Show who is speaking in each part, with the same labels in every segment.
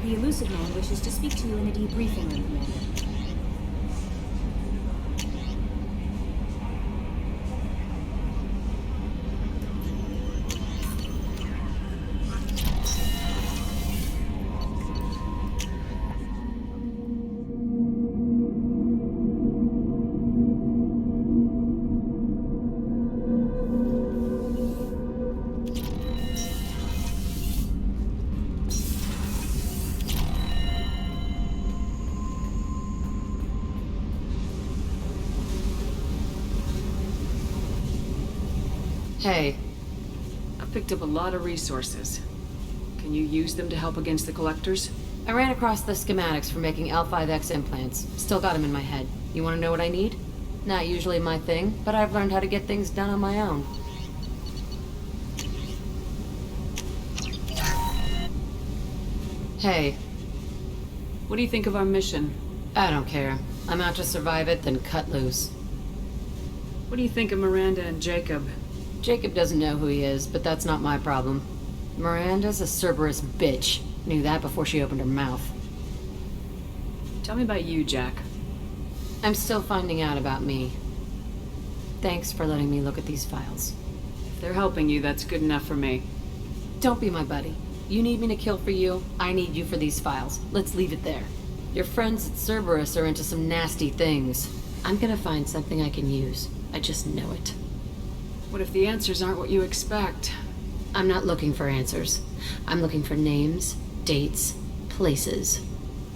Speaker 1: The Elusive Man wishes to speak to you in a debriefing room, Commander.
Speaker 2: Hey.
Speaker 3: I've picked up a lot of resources. Can you use them to help against the Collectors?
Speaker 2: I ran across the schematics for making L5X implants. Still got them in my head. You want to know what I need? Not usually my thing, but I've learned how to get things done on my own. Hey.
Speaker 3: What do you think of our mission?
Speaker 2: I don't care. I'm out to survive it, then cut loose.
Speaker 3: What do you think of Miranda and Jacob?
Speaker 2: Jacob doesn't know who he is, but that's not my problem. Miranda's a Cerberus bitch. Knew that before she opened her mouth.
Speaker 3: Tell me about you, Jack.
Speaker 2: I'm still finding out about me. Thanks for letting me look at these files.
Speaker 3: If they're helping you, that's good enough for me.
Speaker 2: Don't be my buddy. You need me to kill for you, I need you for these files. Let's leave it there. Your friends at Cerberus are into some nasty things. I'm gonna find something I can use. I just know it.
Speaker 3: What if the answers aren't what you expect?
Speaker 2: I'm not looking for answers. I'm looking for names, dates, places.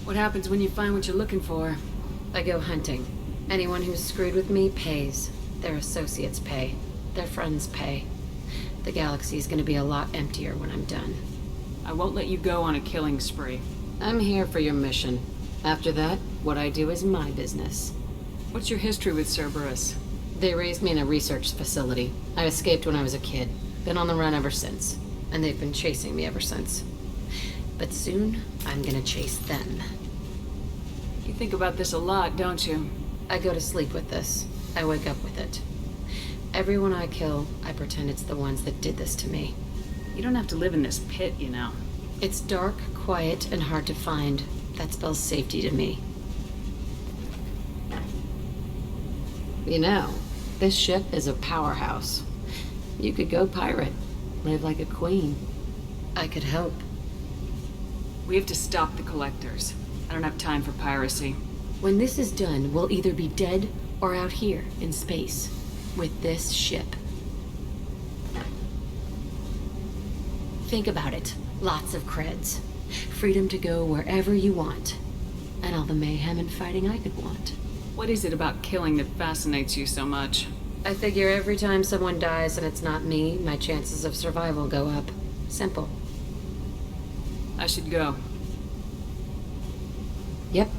Speaker 3: What happens when you find what you're looking for?
Speaker 2: I go hunting. Anyone who's screwed with me pays. Their associates pay. Their friends pay. The galaxy's gonna be a lot emptier when I'm done.
Speaker 3: I won't let you go on a killing spree.
Speaker 2: I'm here for your mission. After that, what I do is my business.
Speaker 3: What's your history with Cerberus?
Speaker 2: They raised me in a research facility. I escaped when I was a kid. Been on the run ever since. And they've been chasing me ever since. But soon, I'm gonna chase them.
Speaker 3: You think about this a lot, don't you?
Speaker 2: I go to sleep with this. I wake up with it. Everyone I kill, I pretend it's the ones that did this to me.
Speaker 3: You don't have to live in this pit, you know.
Speaker 2: It's dark, quiet, and hard to find. That spells safety to me. You know, this ship is a powerhouse. You could go pirate, live like a queen. I could help.
Speaker 3: We have to stop the Collectors. I don't have time for piracy.
Speaker 2: When this is done, we'll either be dead or out here in space with this ship. Think about it. Lots of creds. Freedom to go wherever you want. And all the mayhem and fighting I could want.
Speaker 3: What is it about killing that fascinates you so much?
Speaker 2: I figure every time someone dies and it's not me, my chances of survival go up. Simple.
Speaker 3: I should go.
Speaker 2: Yep.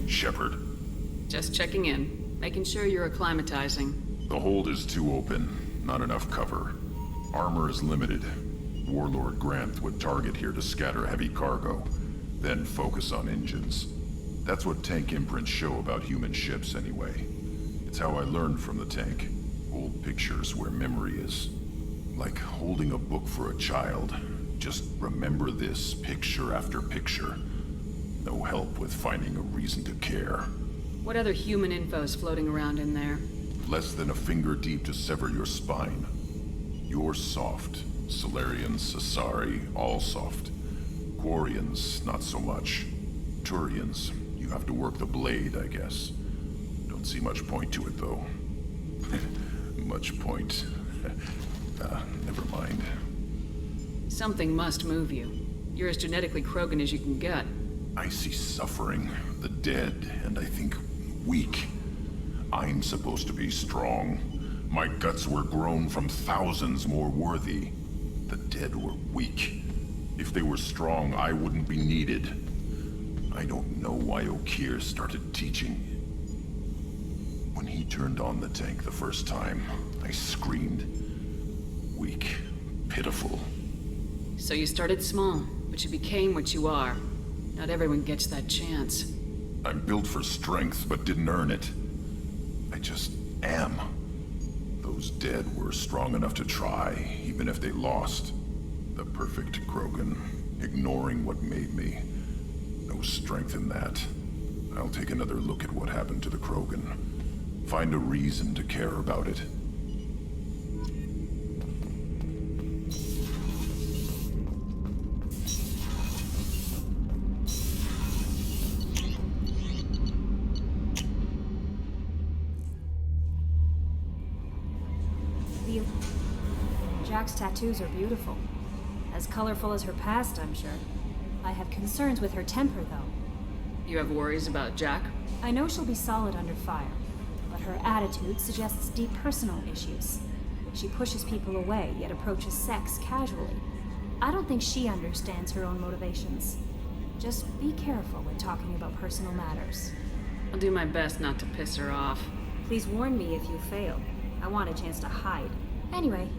Speaker 4: Shepard.
Speaker 3: Just checking in, making sure you're acclimatizing.
Speaker 4: The hold is too open, not enough cover. Armor is limited. Warlord Granth would target here to scatter heavy cargo, then focus on engines. That's what tank imprints show about human ships anyway. It's how I learned from the tank. Old pictures where memory is. Like holding a book for a child. Just remember this picture after picture. No help with finding a reason to care.
Speaker 3: What other human info's floating around in there?
Speaker 4: Less than a finger deep to sever your spine. You're soft. Solarians, Asari, all soft. Quarians, not so much. Turians, you have to work the blade, I guess. Don't see much point to it, though. Much point. Never mind.
Speaker 3: Something must move you. You're as genetically Krogan as you can get.
Speaker 4: I see suffering, the dead, and I think weak. I'm supposed to be strong. My guts were grown from thousands more worthy. The dead were weak. If they were strong, I wouldn't be needed. I don't know why Okeer started teaching. When he turned on the tank the first time, I screamed. Weak, pitiful.
Speaker 3: So you started small, but you became what you are. Not everyone gets that chance.
Speaker 4: I'm built for strength, but didn't earn it. I just am. Those dead were strong enough to try, even if they lost. The perfect Krogan, ignoring what made me. No strength in that. I'll take another look at what happened to the Krogan. Find a reason to care about it.
Speaker 1: Jack's tattoos are beautiful. As colorful as her past, I'm sure. I have concerns with her temper, though.
Speaker 3: You have worries about Jack?
Speaker 1: I know she'll be solid under fire, but her attitude suggests deep personal issues. She pushes people away, yet approaches sex casually. I don't think she understands her own motivations. Just be careful when talking about personal matters.
Speaker 3: I'll do my best not to piss her off.
Speaker 1: Please warn me if you fail. I want a chance to hide. Anyway,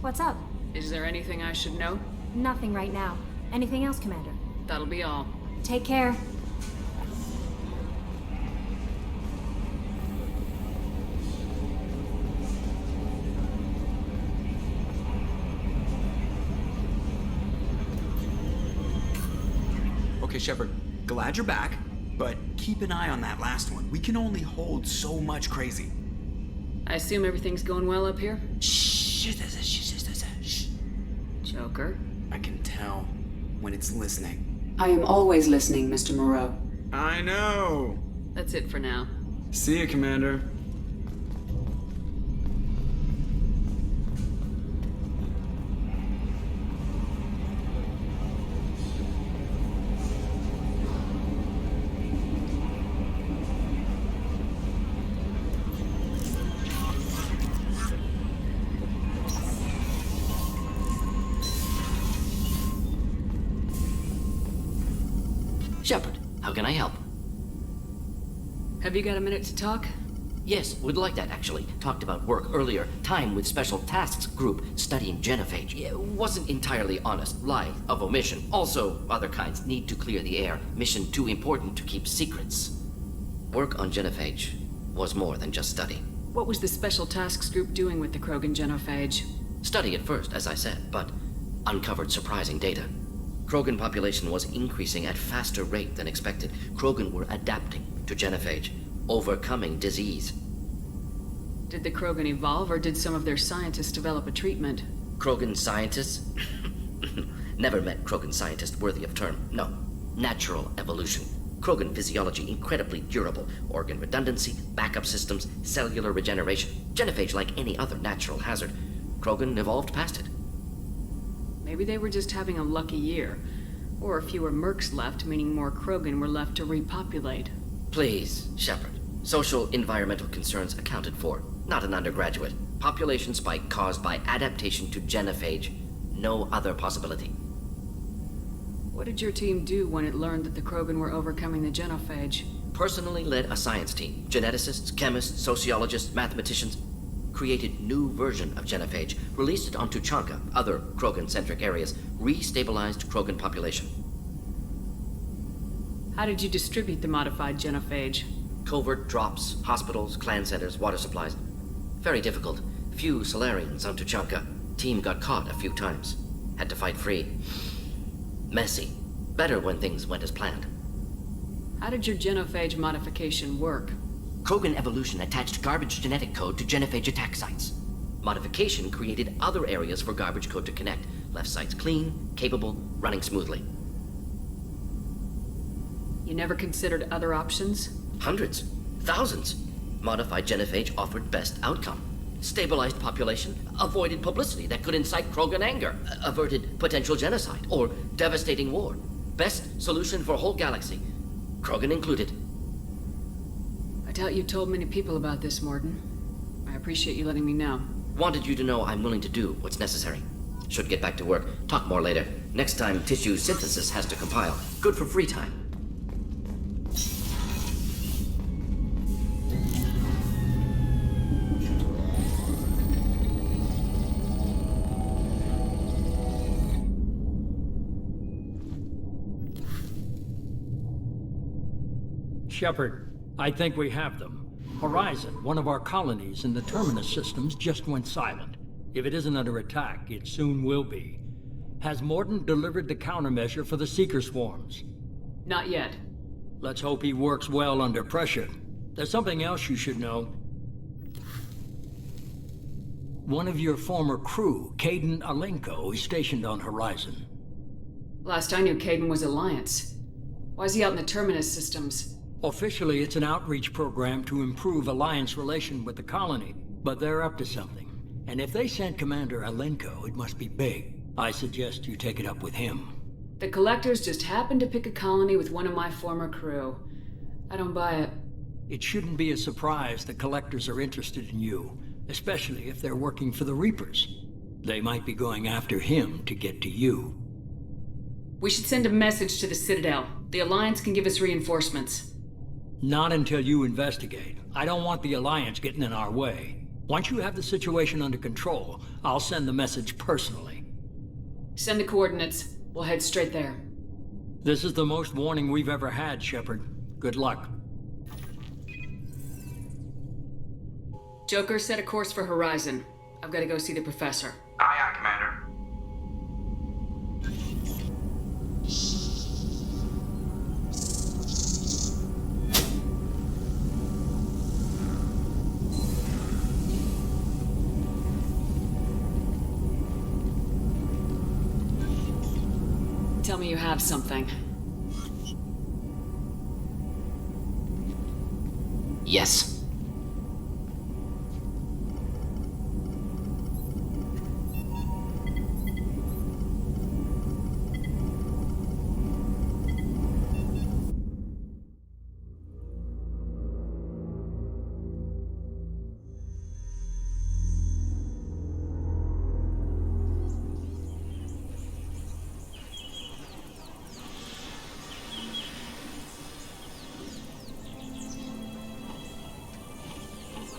Speaker 1: what's up?
Speaker 3: Is there anything I should know?
Speaker 1: Nothing right now. Anything else, Commander?
Speaker 3: That'll be all.
Speaker 1: Take care.
Speaker 5: Okay, Shepard, glad you're back, but keep an eye on that last one. We can only hold so much crazy.
Speaker 3: I assume everything's going well up here?
Speaker 5: Shh.
Speaker 3: Joker.
Speaker 5: I can tell when it's listening.
Speaker 6: I am always listening, Mr. Moreau.
Speaker 5: I know.
Speaker 3: That's it for now.
Speaker 7: See you, Commander.
Speaker 8: Shepard, how can I help?
Speaker 3: Have you got a minute to talk?
Speaker 8: Yes, would like that actually. Talked about work earlier. Time with Special Tasks Group studying genophage. Yeah, wasn't entirely honest. Lie of omission. Also, other kinds need to clear the air. Mission too important to keep secrets. Work on genophage was more than just study.
Speaker 3: What was the Special Tasks Group doing with the Krogan genophage?
Speaker 8: Study at first, as I said, but uncovered surprising data. Krogan population was increasing at faster rate than expected. Krogan were adapting to genophage, overcoming disease.
Speaker 3: Did the Krogan evolve, or did some of their scientists develop a treatment?
Speaker 8: Krogan scientists? Never met Krogan scientist worthy of term. No. Natural evolution. Krogan physiology incredibly durable. Organ redundancy, backup systems, cellular regeneration. Genophage like any other natural hazard. Krogan evolved past it.
Speaker 3: Maybe they were just having a lucky year. Or fewer mercs left, meaning more Krogan were left to repopulate.
Speaker 8: Please, Shepard. Social environmental concerns accounted for. Not an undergraduate. Population spike caused by adaptation to genophage. No other possibility.
Speaker 3: What did your team do when it learned that the Krogan were overcoming the genophage?
Speaker 8: Personally led a science team. Geneticists, chemists, sociologists, mathematicians. Created new version of genophage, released it onto Chanka, other Krogan-centric areas, restabilized Krogan population.
Speaker 3: How did you distribute the modified genophage?
Speaker 8: Covert drops, hospitals, clan centers, water supplies. Very difficult. Few Solarians onto Chanka. Team got caught a few times. Had to fight free. Messy. Better when things went as planned.
Speaker 3: How did your genophage modification work?
Speaker 8: Krogan evolution attached garbage genetic code to genophage attack sites. Modification created other areas for garbage code to connect. Left sites clean, capable, running smoothly.
Speaker 3: You never considered other options?
Speaker 8: Hundreds. Thousands. Modified genophage offered best outcome. Stabilized population, avoided publicity that could incite Krogan anger, averted potential genocide, or devastating war. Best solution for whole galaxy. Krogan included.
Speaker 3: I doubt you told many people about this, Morden. I appreciate you letting me know.
Speaker 8: Wanted you to know I'm willing to do what's necessary. Should get back to work. Talk more later. Next time, tissue synthesis has to compile. Good for free time.
Speaker 7: Shepard, I think we have them. Horizon, one of our colonies in the Terminus systems, just went silent. If it isn't under attack, it soon will be. Has Mordin delivered the countermeasure for the Seeker swarms?
Speaker 3: Not yet.
Speaker 7: Let's hope he works well under pressure. There's something else you should know. One of your former crew, Caden Alenko, is stationed on Horizon.
Speaker 3: Last I knew, Caden was Alliance. Why is he out in the Terminus systems?
Speaker 7: Officially, it's an outreach program to improve Alliance relation with the colony, but they're up to something. And if they sent Commander Alenko, it must be big. I suggest you take it up with him.
Speaker 3: The Collectors just happened to pick a colony with one of my former crew. I don't buy it.
Speaker 7: It shouldn't be a surprise the Collectors are interested in you, especially if they're working for the Reapers. They might be going after him to get to you.
Speaker 3: We should send a message to the Citadel. The Alliance can give us reinforcements.
Speaker 7: Not until you investigate. I don't want the Alliance getting in our way. Once you have the situation under control, I'll send the message personally.
Speaker 3: Send the coordinates. We'll head straight there.
Speaker 7: This is the most warning we've ever had, Shepard. Good luck.
Speaker 3: Joker, set a course for Horizon. I've got to go see the Professor.
Speaker 5: Aye, aye, Commander.
Speaker 3: Tell me you have something.
Speaker 8: Yes.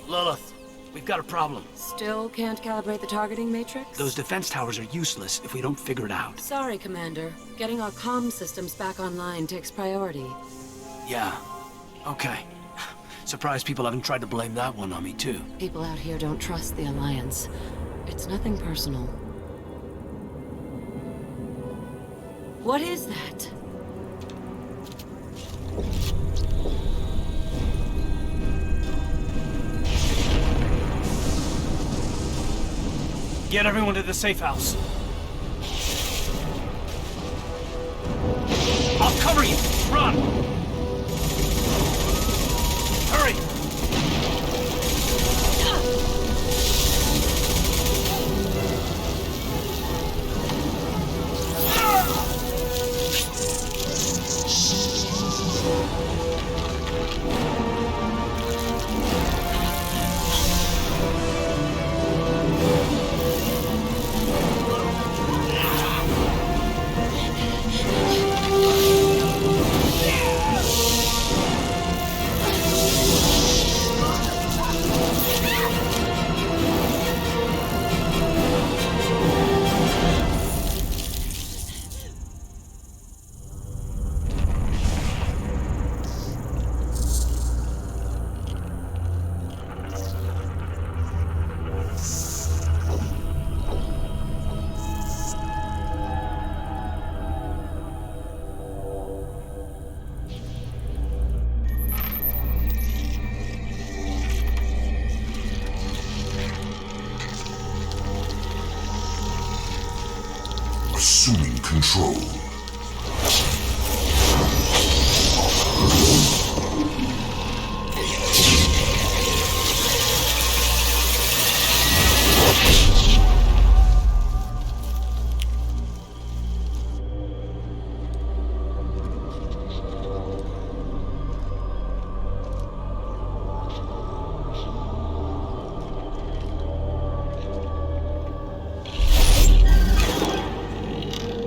Speaker 9: Lilith, we've got a problem.
Speaker 2: Still can't calibrate the targeting matrix?
Speaker 9: Those defense towers are useless if we don't figure it out.
Speaker 2: Sorry, Commander. Getting our comm systems back online takes priority.
Speaker 9: Yeah. Okay. Surprised people haven't tried to blame that one on me, too.
Speaker 2: People out here don't trust the Alliance. It's nothing personal. What is that?
Speaker 9: Get everyone to the safe house. I'll cover you! Run! Hurry!
Speaker 4: Assuming control.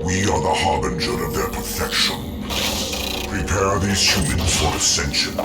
Speaker 4: We are the harbinger of their perfection. Prepare these humans for ascension.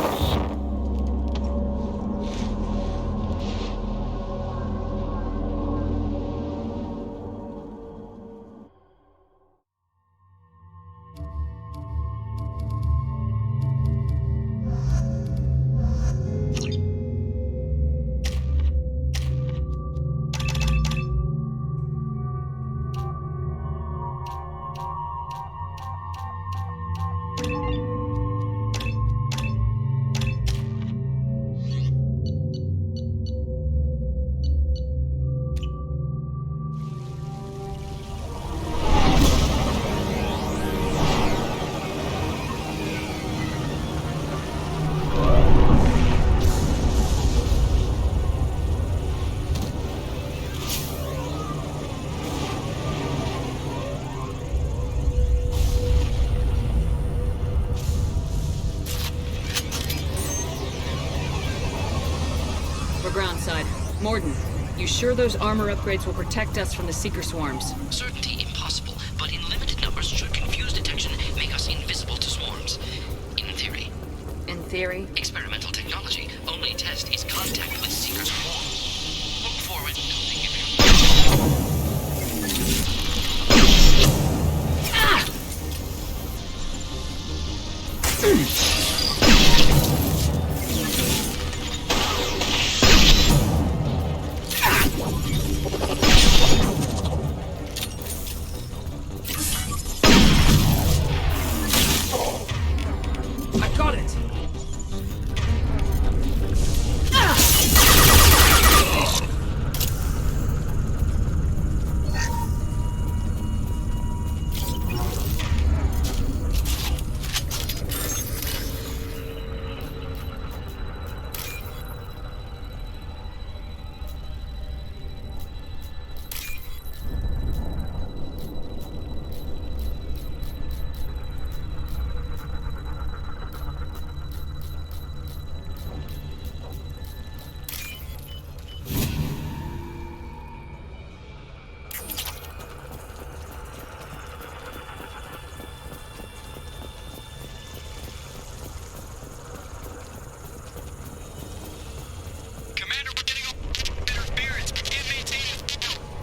Speaker 3: Morden, you sure those armor upgrades will protect us from the Seeker swarms?
Speaker 8: Certainty impossible, but in limited numbers should confuse detection, make us invisible to swarms. In theory.
Speaker 3: In theory?
Speaker 8: Experimental technology. Only test is contact with Seeker swarm. Look forward.
Speaker 3: I got it!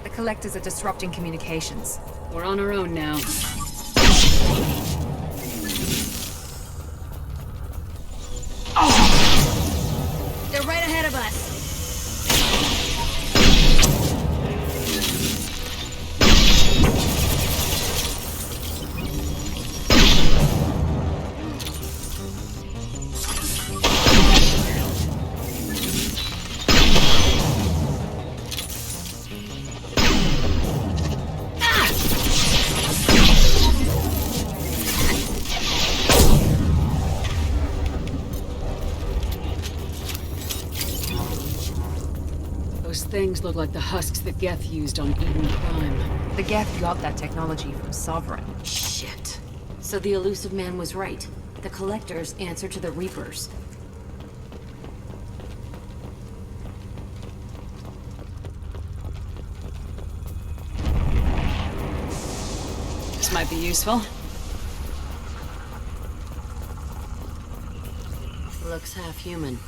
Speaker 10: The Collectors are disrupting communications.
Speaker 3: We're on our own now.
Speaker 1: They're right ahead of us.
Speaker 3: Those things look like the husks that Geth used on Eden Prime.
Speaker 10: The Geth got that technology from Sovereign.
Speaker 2: Shit. So the elusive man was right. The Collectors answer to the Reapers.
Speaker 3: This might be useful.
Speaker 2: Looks half human.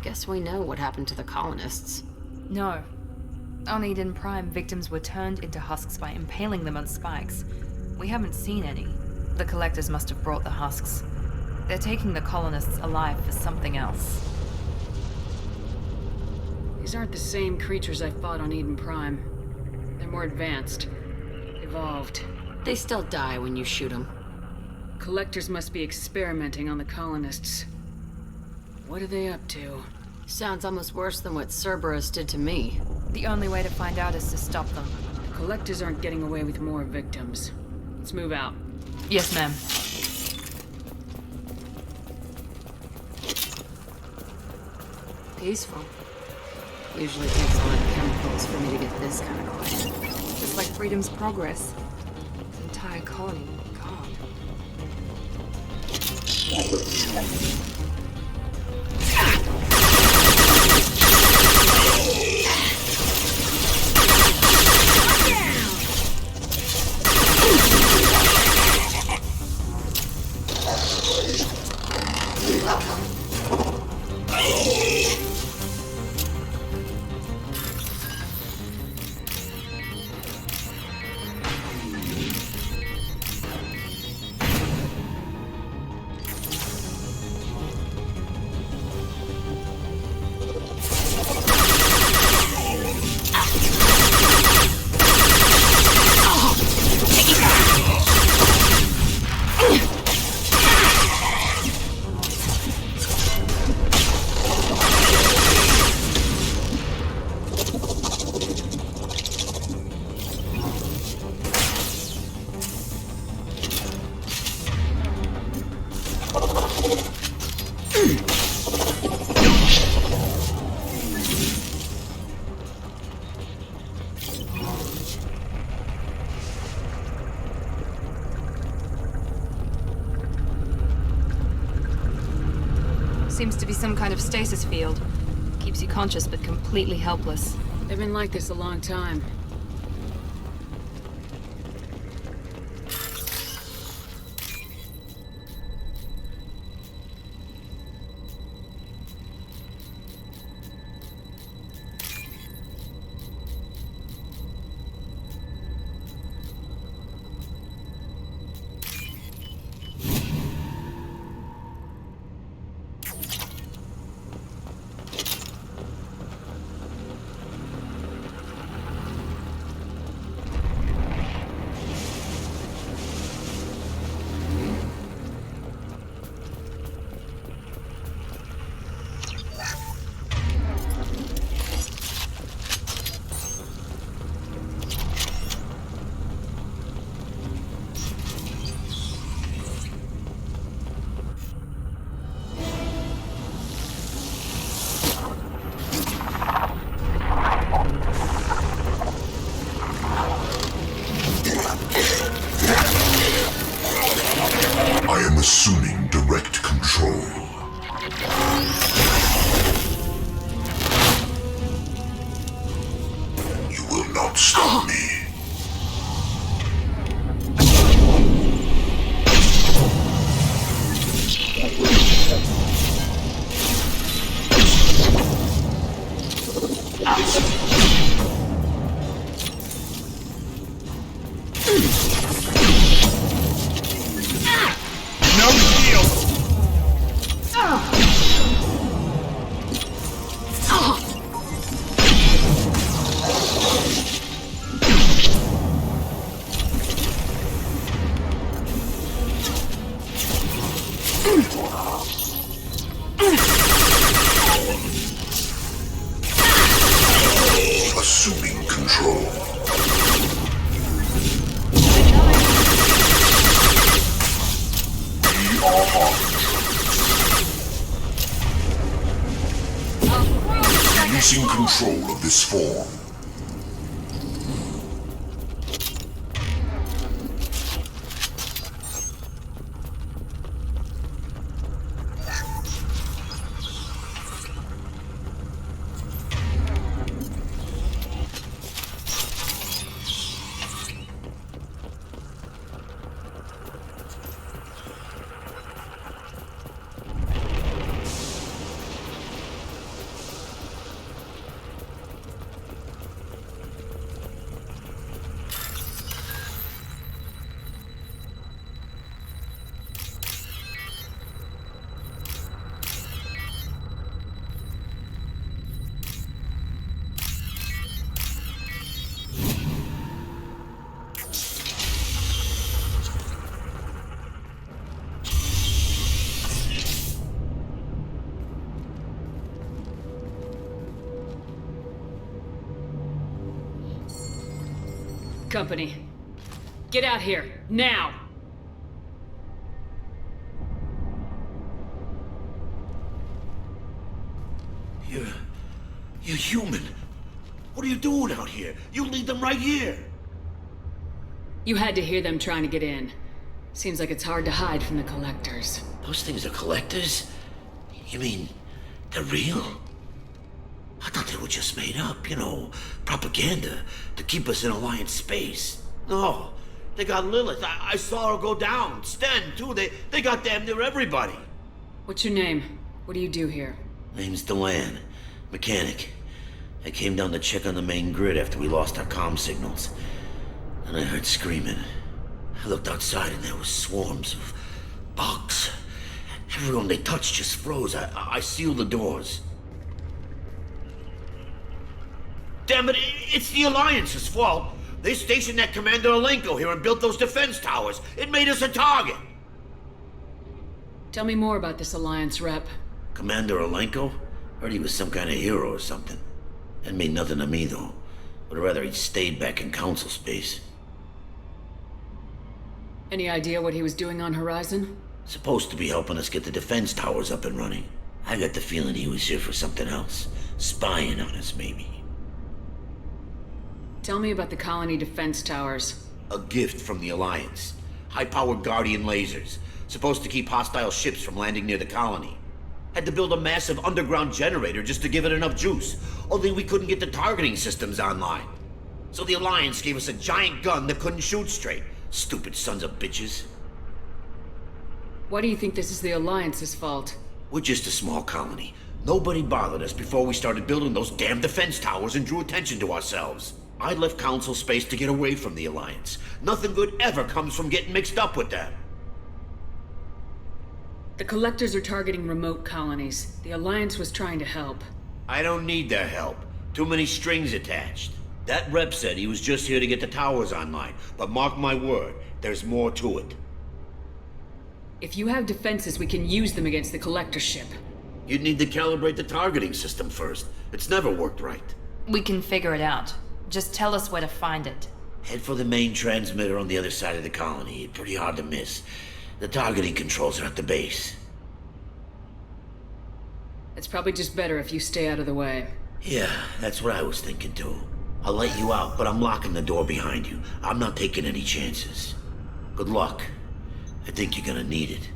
Speaker 2: Guess we know what happened to the colonists.
Speaker 10: No. On Eden Prime, victims were turned into husks by impaling them on spikes. We haven't seen any. The Collectors must have brought the husks. They're taking the colonists alive for something else.
Speaker 3: These aren't the same creatures I fought on Eden Prime. They're more advanced. Evolved.
Speaker 2: They still die when you shoot them.
Speaker 3: Collectors must be experimenting on the colonists. What are they up to?
Speaker 2: Sounds almost worse than what Cerberus did to me.
Speaker 10: The only way to find out is to stop them.
Speaker 3: The Collectors aren't getting away with more victims. Let's move out.
Speaker 10: Yes, ma'am.
Speaker 2: Peaceful. Usually takes a lot of chemicals for me to get this kind of quiet.
Speaker 10: Just like Freedom's Progress. This entire colony gone. Seems to be some kind of stasis field. Keeps you conscious but completely helpless.
Speaker 3: They've been like this a long time.
Speaker 4: I am assuming direct control. You will not stop me. Assuming control. We are armed. Releasing control of this form.
Speaker 3: Company, get out here, now!
Speaker 11: You're human. What are you doing out here? You lead them right here.
Speaker 3: You had to hear them trying to get in. Seems like it's hard to hide from the collectors.
Speaker 11: Those things are collectors? You mean, they're real? I thought they were just made up, propaganda to keep us in Alliance space. No, they got Lilith. I saw her go down. Sten, too. They got damn near everybody.
Speaker 3: What's your name? What do you do here?
Speaker 11: Name's Delan. Mechanic. I came down to check on the main grid after we lost our comm signals. And I heard screaming. I looked outside and there was swarms of bugs. Everyone they touched just froze. I sealed the doors. Damn it, it's the Alliance's fault. They stationed that Commander Alenko here and built those defense towers. It made us a target.
Speaker 3: Tell me more about this Alliance rep.
Speaker 11: Commander Alenko? Heard he was some kind of hero or something. That mean nothing to me, though. Would rather he'd stayed back in Council space.
Speaker 3: Any idea what he was doing on Horizon?
Speaker 11: Supposed to be helping us get the defense towers up and running. I got the feeling he was here for something else. Spying on us, maybe.
Speaker 3: Tell me about the colony defense towers.
Speaker 11: A gift from the Alliance. High-powered Guardian lasers. Supposed to keep hostile ships from landing near the colony. Had to build a massive underground generator just to give it enough juice. Only we couldn't get the targeting systems online. So the Alliance gave us a giant gun that couldn't shoot straight. Stupid sons of bitches.
Speaker 3: Why do you think this is the Alliance's fault?
Speaker 11: We're just a small colony. Nobody bothered us before we started building those damn defense towers and drew attention to ourselves. I left Council space to get away from the Alliance. Nothing good ever comes from getting mixed up with them.
Speaker 3: The Collectors are targeting remote colonies. The Alliance was trying to help.
Speaker 11: I don't need their help. Too many strings attached. That rep said he was just here to get the towers online, but mark my word, there's more to it.
Speaker 3: If you have defenses, we can use them against the Collector ship.
Speaker 11: You'd need to calibrate the targeting system first. It's never worked right.
Speaker 10: We can figure it out. Just tell us where to find it.
Speaker 11: Head for the main transmitter on the other side of the colony. Pretty hard to miss. The targeting controls are at the base.
Speaker 3: It's probably just better if you stay out of the way.
Speaker 11: Yeah, that's what I was thinking too. I'll let you out, but I'm locking the door behind you. I'm not taking any chances. Good luck. I think you're gonna need it.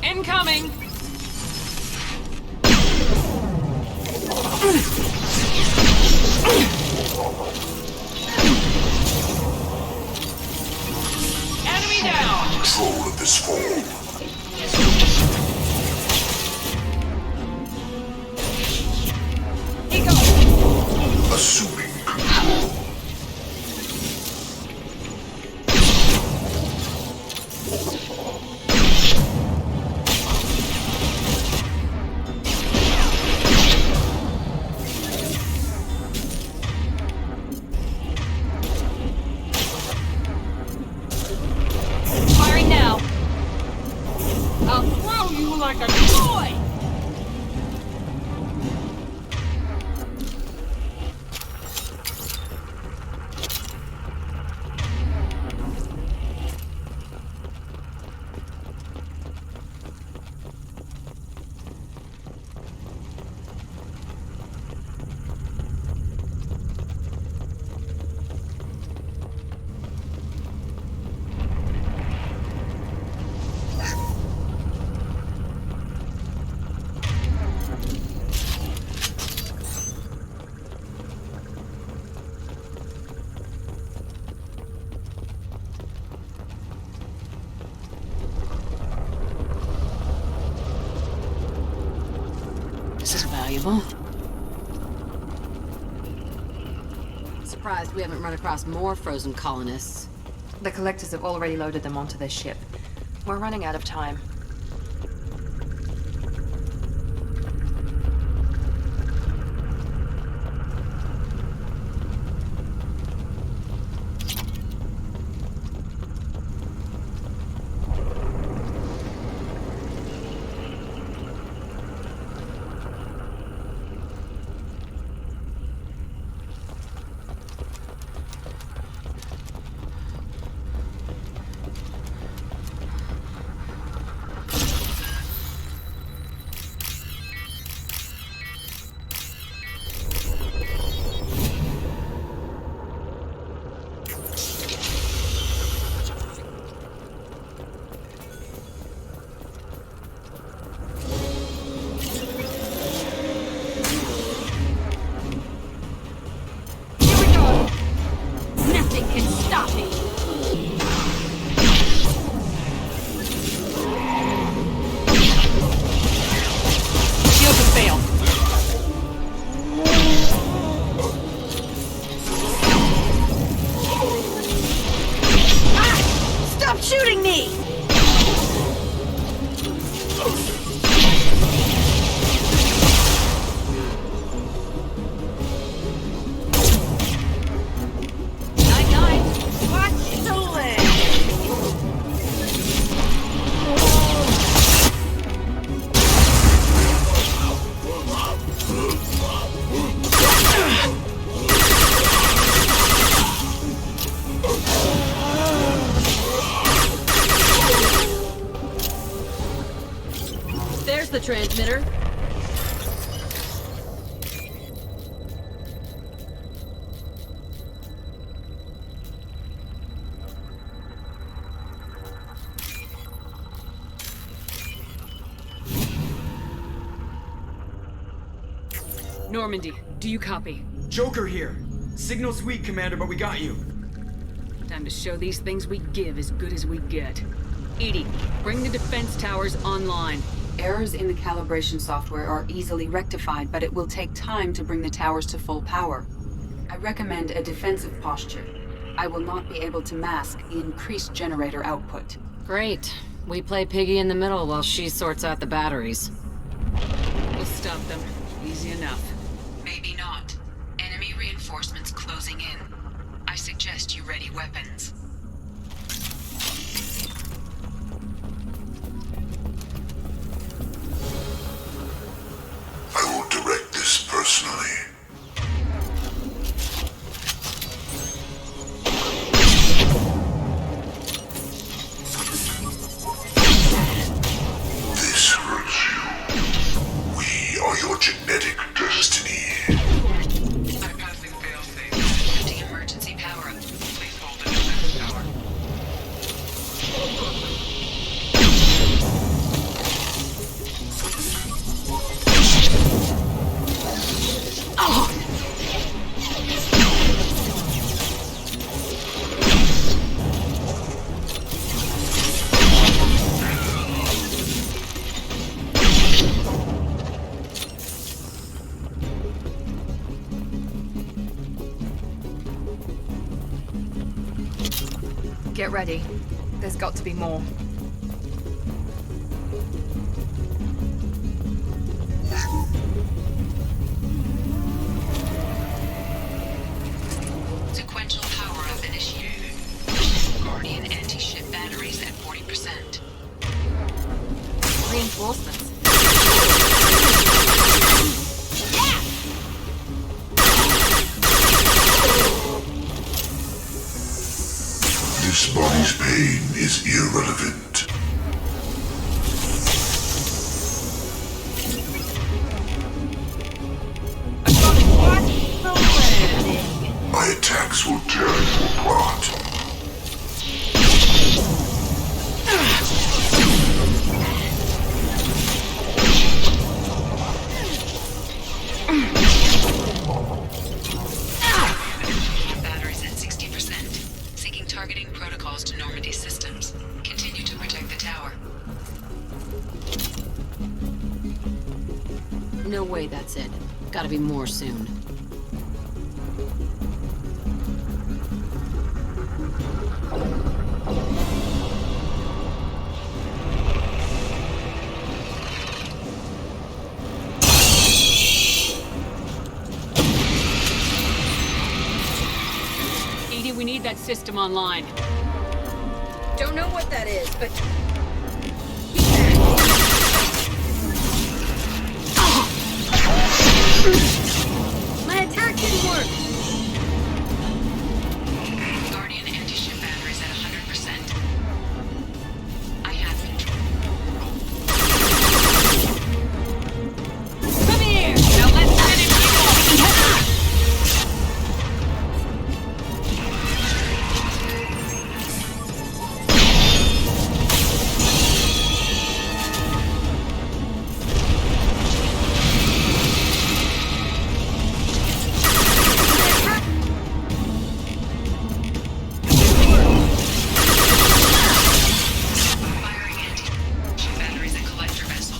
Speaker 10: Incoming! Enemy down!
Speaker 4: Control of this form.
Speaker 10: He goes!
Speaker 4: Assuming control.
Speaker 10: Firing now! I'll throw you like a toy!
Speaker 2: This is valuable. Surprised we haven't run across more frozen colonists.
Speaker 10: The Collectors have already loaded them onto their ship. We're running out of time.
Speaker 2: There's the transmitter.
Speaker 3: Normandy, do you copy?
Speaker 5: Joker here. Signal's weak, Commander, but we got you.
Speaker 3: Time to show these things we give as good as we get. Edie, bring the defense towers online.
Speaker 6: Errors in the calibration software are easily rectified, but it will take time to bring the towers to full power. I recommend a defensive posture. I will not be able to mask the increased generator output.
Speaker 2: Great. We play piggy in the middle while she sorts out the batteries.
Speaker 3: We'll stop them. Easy enough.
Speaker 6: Maybe not. Enemy reinforcements closing in. I suggest you ready weapons.
Speaker 4: I will direct this personally. This hurts you. We are your genetic destiny.
Speaker 6: Bypassing failsafe. Empty emergency power up. Please hold the defense tower.
Speaker 10: Get ready. There's got to be more.
Speaker 6: Sequential power-up initiated. Guardian anti-ship batteries at 40%.
Speaker 10: Reinforcements.
Speaker 4: This body's pain is irrelevant. My attacks will tear you apart.
Speaker 6: Batteries at 60%. Seeking targeting protocols to Normandy systems. Continue to protect the tower.
Speaker 2: No way that's it. Gotta be more soon.
Speaker 3: Edie, we need that system online.
Speaker 12: Don't know what that is, but... My attack didn't work!
Speaker 6: Guardian anti-ship batteries at 100%. I have control.
Speaker 3: Come here! Now let's finish this off!
Speaker 6: Firing anti-ship batteries at collector vessel.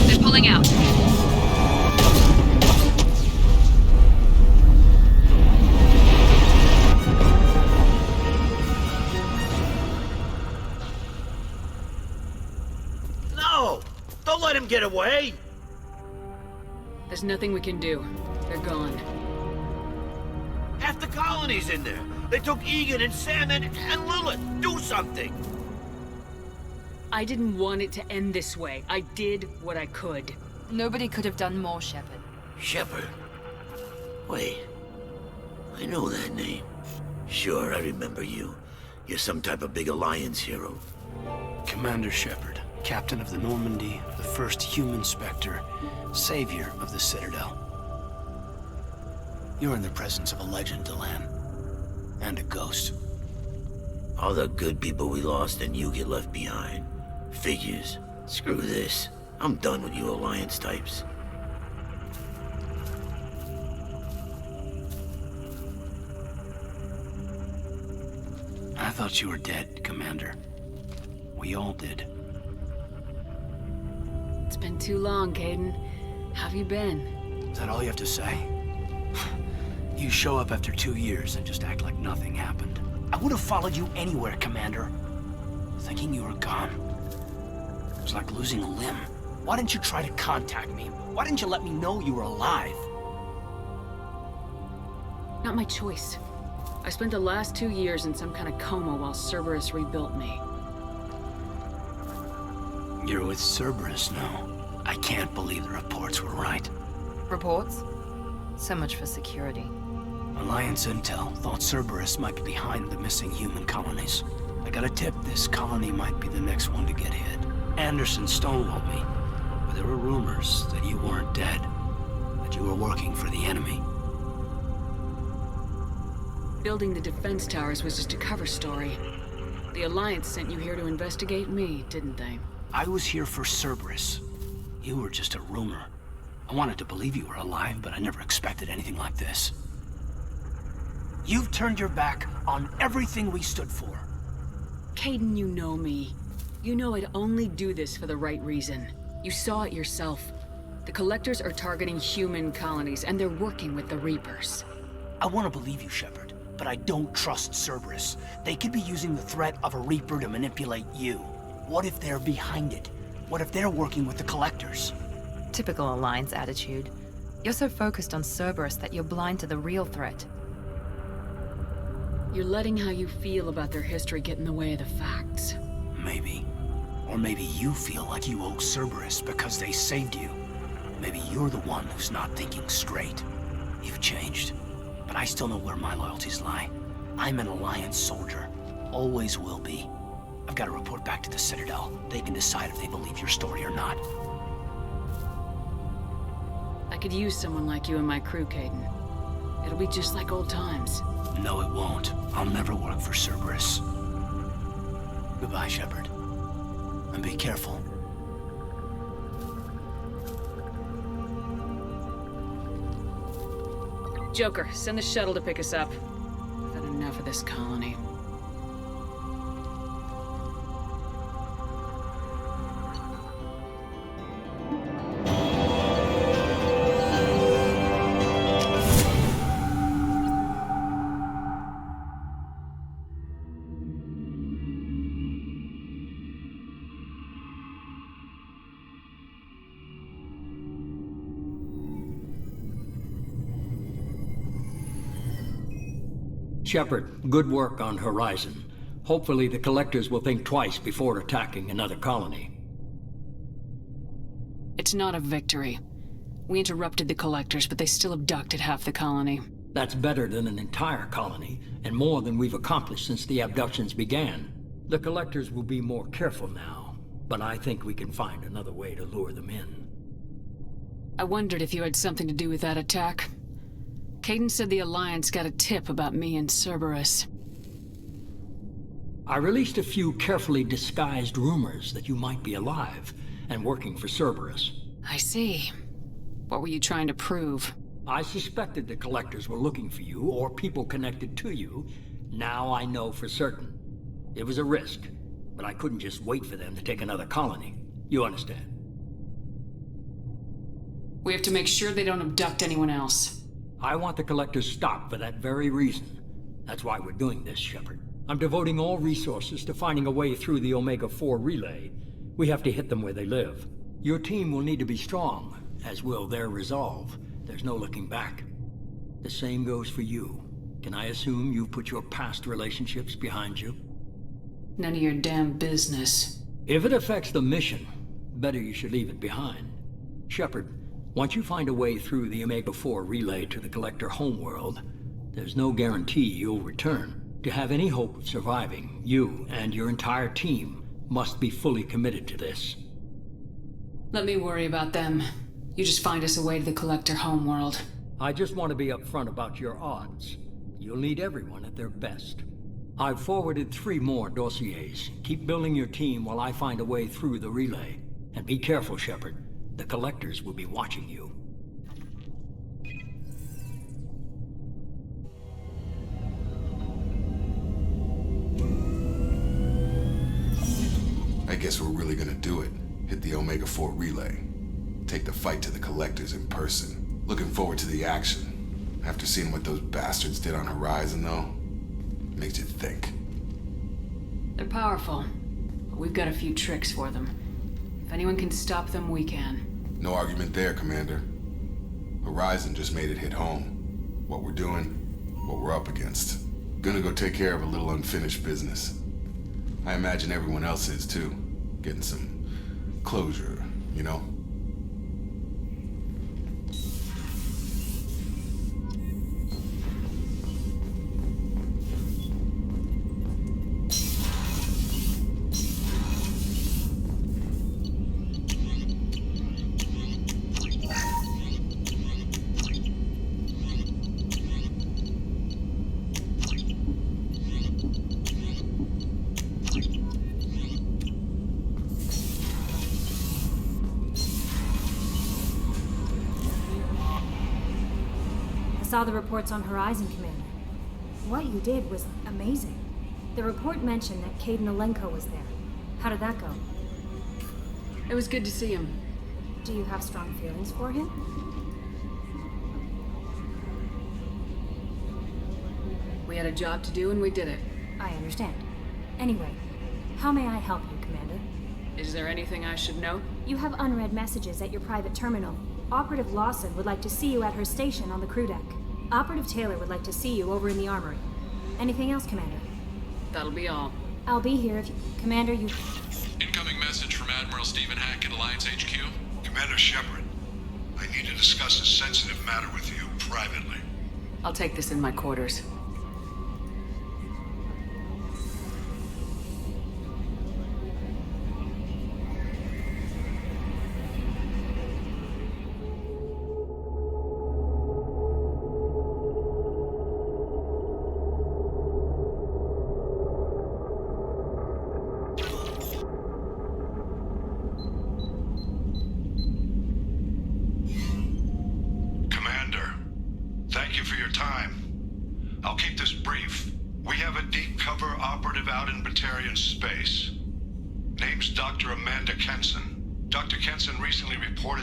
Speaker 6: They're pulling out.
Speaker 11: No! Don't let him get away!
Speaker 3: There's nothing we can do. They're gone.
Speaker 11: Half the colony's in there. They took Egan and Sam and Lilith. Do something!
Speaker 3: I didn't want it to end this way. I did what I could.
Speaker 10: Nobody could have done more, Shepard.
Speaker 11: Shepard? Wait. I know that name. Sure, I remember you. You're some type of big Alliance hero.
Speaker 9: Commander Shepard, captain of the Normandy, the first human Spectre, savior of the Citadel. You're in the presence of a legend, Delan. And a ghost.
Speaker 11: All the good people we lost and you get left behind. Figures. Screw this. I'm done with you Alliance types.
Speaker 9: I thought you were dead, Commander. We all did.
Speaker 3: It's been too long, Caden. How have you been?
Speaker 9: Is that all you have to say? You show up after 2 years and just act like nothing happened. I would have followed you anywhere, Commander. Thinking you were gone. It was like losing a limb. Why didn't you try to contact me? Why didn't you let me know you were alive?
Speaker 3: Not my choice. I spent the last 2 years in some kind of coma while Cerberus rebuilt me.
Speaker 9: You're with Cerberus now. I can't believe the reports were right.
Speaker 10: Reports? So much for security.
Speaker 9: Alliance Intel thought Cerberus might be behind the missing human colonies. I got a tip this colony might be the next one to get hit. Anderson stonewalled me, but there were rumors that you weren't dead, that you were working for the enemy.
Speaker 3: Building the defense towers was just a cover story. The Alliance sent you here to investigate me, didn't they?
Speaker 9: I was here for Cerberus. You were just a rumor. I wanted to believe you were alive, but I never expected anything like this. You've turned your back on everything we stood for.
Speaker 3: Caden, you know me. You know I'd only do this for the right reason. You saw it yourself. The Collectors are targeting human colonies, and they're working with the Reapers.
Speaker 9: I want to believe you, Shepard, but I don't trust Cerberus. They could be using the threat of a Reaper to manipulate you. What if they're behind it? What if they're working with the Collectors?
Speaker 10: Typical Alliance attitude. You're so focused on Cerberus that you're blind to the real threat.
Speaker 3: You're letting how you feel about their history get in the way of the facts.
Speaker 9: Maybe. Or maybe you feel like you owe Cerberus because they saved you. Maybe you're the one who's not thinking straight. You've changed. But I still know where my loyalties lie. I'm an Alliance soldier. Always will be. I've got to report back to the Citadel. They can decide if they believe your story or not.
Speaker 3: I could use someone like you in my crew, Caden. It'll be just like old times.
Speaker 9: No, it won't. I'll never work for Cerberus. Goodbye, Shepard. And be careful.
Speaker 3: Joker, send the shuttle to pick us up. I've had enough of this colony.
Speaker 7: Shepard, good work on Horizon. Hopefully the Collectors will think twice before attacking another colony.
Speaker 3: It's not a victory. We interrupted the Collectors, but they still abducted half the colony.
Speaker 7: That's better than an entire colony, and more than we've accomplished since the abductions began. The Collectors will be more careful now, but I think we can find another way to lure them in.
Speaker 3: I wondered if you had something to do with that attack. Caden said the Alliance got a tip about me and Cerberus.
Speaker 7: I released a few carefully disguised rumors that you might be alive and working for Cerberus.
Speaker 3: I see. What were you trying to prove?
Speaker 7: I suspected the Collectors were looking for you or people connected to you. Now I know for certain. It was a risk, but I couldn't just wait for them to take another colony. You understand?
Speaker 3: We have to make sure they don't abduct anyone else.
Speaker 7: I want the Collectors stopped for that very reason. That's why we're doing this, Shepard. I'm devoting all resources to finding a way through the Omega-4 relay. We have to hit them where they live. Your team will need to be strong, as will their resolve. There's no looking back. The same goes for you. Can I assume you've put your past relationships behind you?
Speaker 3: None of your damn business.
Speaker 7: If it affects the mission, better you should leave it behind. Shepard, once you find a way through the Omega-4 relay to the Collector homeworld, there's no guarantee you'll return. To have any hope of surviving, you and your entire team must be fully committed to this.
Speaker 3: Let me worry about them. You just find us a way to the Collector homeworld.
Speaker 7: I just want to be upfront about your odds. You'll need everyone at their best. I've forwarded 3 more dossiers. Keep building your team while I find a way through the relay. And be careful, Shepard. The Collectors will be watching you.
Speaker 13: I guess we're really gonna do it. Hit the Omega-4 relay. Take the fight to the Collectors in person. Looking forward to the action. After seeing what those bastards did on Horizon, though, makes you think.
Speaker 3: They're powerful, but we've got a few tricks for them. If anyone can stop them, we can.
Speaker 13: No argument there, Commander. Horizon just made it hit home. What we're doing, what we're up against. Gonna go take care of a little unfinished business. I imagine everyone else is too. Getting some closure, you know?
Speaker 1: I saw the reports on Horizon, Commander. What you did was amazing. The report mentioned that Caden Alenko was there. How did that go?
Speaker 3: It was good to see him.
Speaker 1: Do you have strong feelings for him?
Speaker 3: We had a job to do and we did it.
Speaker 1: I understand. Anyway, how may I help you, Commander?
Speaker 3: Is there anything I should know?
Speaker 1: You have unread messages at your private terminal. Operative Lawson would like to see you at her station on the crew deck. Operative Taylor would like to see you over in the armory. Anything else, Commander?
Speaker 3: That'll be all.
Speaker 1: I'll be here if you... Commander, you...
Speaker 14: Incoming message from Admiral Stephen Hack at Alliance HQ.
Speaker 15: Commander Shepard, I need to discuss a sensitive matter with you privately.
Speaker 3: I'll take this in my quarters.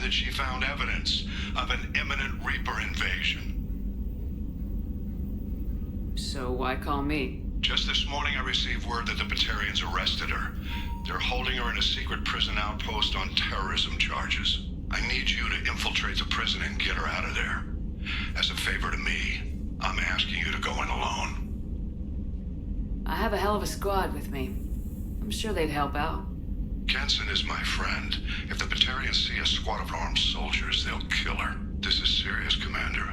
Speaker 15: That she found evidence of an imminent Reaper invasion.
Speaker 3: So why call me?
Speaker 15: Just this morning I received word that the Batarians arrested her. They're holding her in a secret prison outpost on terrorism charges. I need you to infiltrate the prison and get her out of there. As a favor to me, I'm asking you to go in alone.
Speaker 3: I have a hell of a squad with me. I'm sure they'd help out.
Speaker 15: Kenson is my friend. If the Batarians see a squad of armed soldiers, they'll kill her. This is serious, Commander.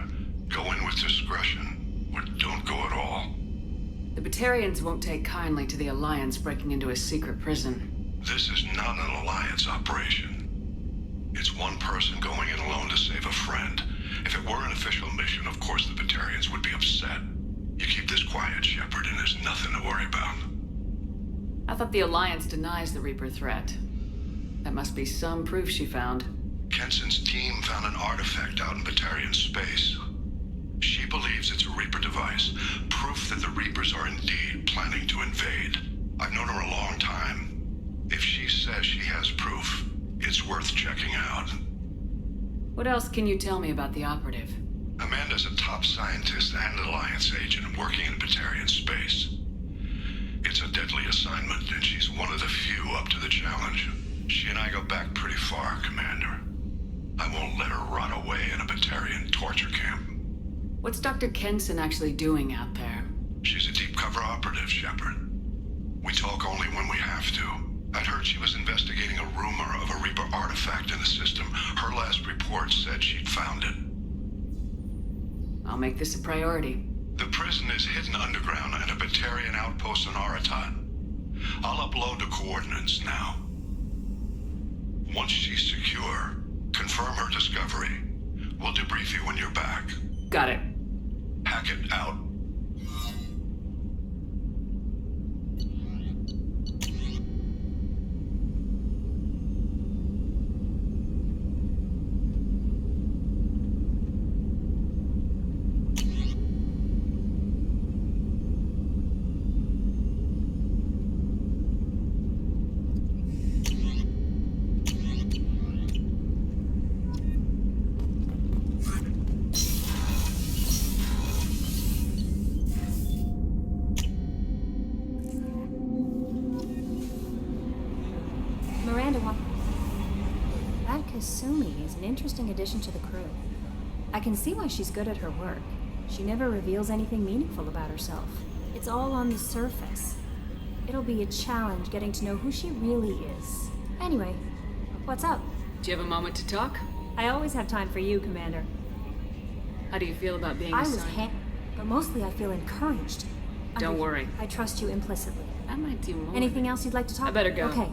Speaker 15: Go in with discretion, or don't go at all.
Speaker 3: The Batarians won't take kindly to the Alliance breaking into a secret prison.
Speaker 15: This is not an Alliance operation. It's one person going in alone to save a friend. If it were an official mission, of course the Batarians would be upset. You keep this quiet, Shepard, and there's nothing to worry about.
Speaker 3: I thought the Alliance denies the Reaper threat. That must be some proof she found.
Speaker 15: Kenson's team found an artifact out in Batarian space. She believes it's a Reaper device, proof that the Reapers are indeed planning to invade. I've known her a long time. If she says she has proof, it's worth checking out.
Speaker 3: What else can you tell me about the operative?
Speaker 15: Amanda's a top scientist and Alliance agent working in Batarian space. It's a deadly assignment, and she's one of the few up to the challenge. She and I go back pretty far, Commander. I won't let her rot away in a Batarian torture camp.
Speaker 3: What's Dr. Kenson actually doing out there?
Speaker 15: She's a deep cover operative, Shepard. We talk only when we have to. I'd heard she was investigating a rumor of a Reaper artifact in the system. Her last report said she'd found it.
Speaker 3: I'll make this a priority.
Speaker 15: The prison is hidden underground in a Batarian outpost on Aratat. I'll upload the coordinates now. Once she's secure, confirm her discovery. We'll debrief you when you're back.
Speaker 3: Got it.
Speaker 15: Hackett out.
Speaker 1: That Kasumi is an interesting addition to the crew. I can see why she's good at her work. She never reveals anything meaningful about herself. It's all on the surface. It'll be a challenge getting to know who she really is. Anyway, what's up?
Speaker 3: Do you have a moment to talk?
Speaker 1: I always have time for you, Commander.
Speaker 3: How do you feel about being
Speaker 1: I
Speaker 3: assigned?
Speaker 1: was but mostly I feel encouraged.
Speaker 3: Don't worry.
Speaker 1: I trust you implicitly.
Speaker 3: I might do more.
Speaker 1: Anything else you'd like to talk about?
Speaker 3: I better go.
Speaker 1: Okay.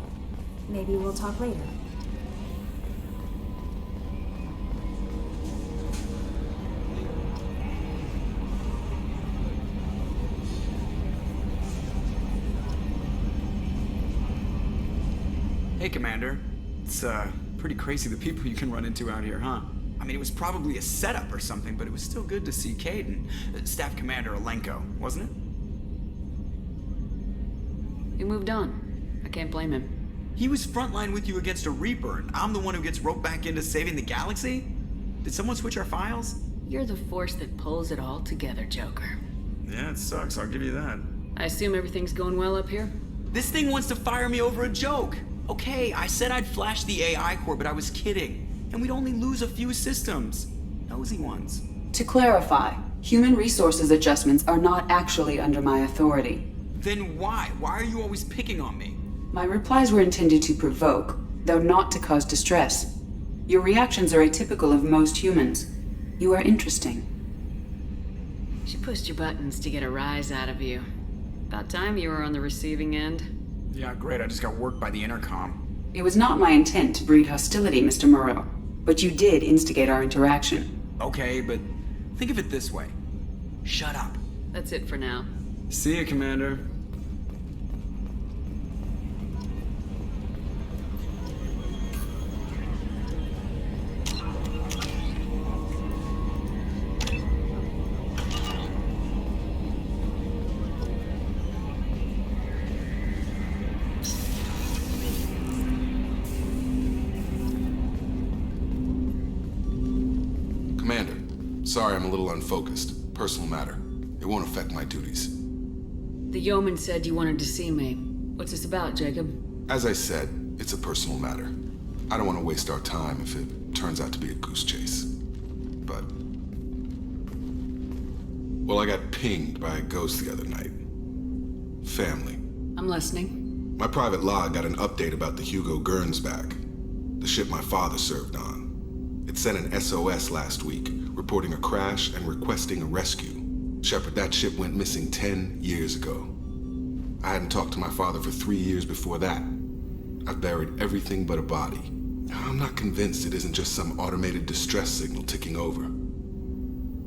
Speaker 1: Maybe we'll talk later.
Speaker 5: Hey, Commander. It's, pretty crazy the people you can run into out here, huh? I mean, it was probably a setup or something, but it was still good to see Cade and Staff Commander Alenko, wasn't it?
Speaker 3: He moved on. I can't blame him.
Speaker 5: He was frontline with you against a Reaper, and I'm the one who gets roped back into saving the galaxy? Did someone switch our files?
Speaker 3: You're the force that pulls it all together, Joker.
Speaker 5: Yeah, it sucks, I'll give you that.
Speaker 3: I assume everything's going well up here?
Speaker 5: This thing wants to fire me over a joke. Okay, I said I'd flash the AI core, but I was kidding. And we'd only lose a few systems. Nosy ones.
Speaker 6: To clarify, human resources adjustments are not actually under my authority.
Speaker 5: Then why? Why are you always picking on me?
Speaker 6: My replies were intended to provoke, though not to cause distress. Your reactions are atypical of most humans. You are interesting.
Speaker 3: She pushed your buttons to get a rise out of you. About time you were on the receiving end.
Speaker 5: Yeah, great. I just got worked by the intercom.
Speaker 6: It was not my intent to breed hostility, Mr. Moreau, but you did instigate our interaction.
Speaker 5: Okay, but think of it this way. Shut up.
Speaker 3: That's it for now.
Speaker 5: See ya, Commander.
Speaker 13: Sorry, I'm a little unfocused. Personal matter. It won't affect my duties.
Speaker 3: The yeoman said you wanted to see me. What's this about, Jacob?
Speaker 13: As I said, it's a personal matter. I don't want to waste our time if it turns out to be a goose chase. But... well, I got pinged by a ghost the other night. Family.
Speaker 3: I'm listening.
Speaker 13: My private log got an update about the Hugo Gernsback, the ship my father served on. It sent an SOS last week, reporting a crash and requesting a rescue. Shepard, that ship went missing 10 years ago. I hadn't talked to my father for 3 years before that. I've buried everything but a body. I'm not convinced it isn't just some automated distress signal ticking over.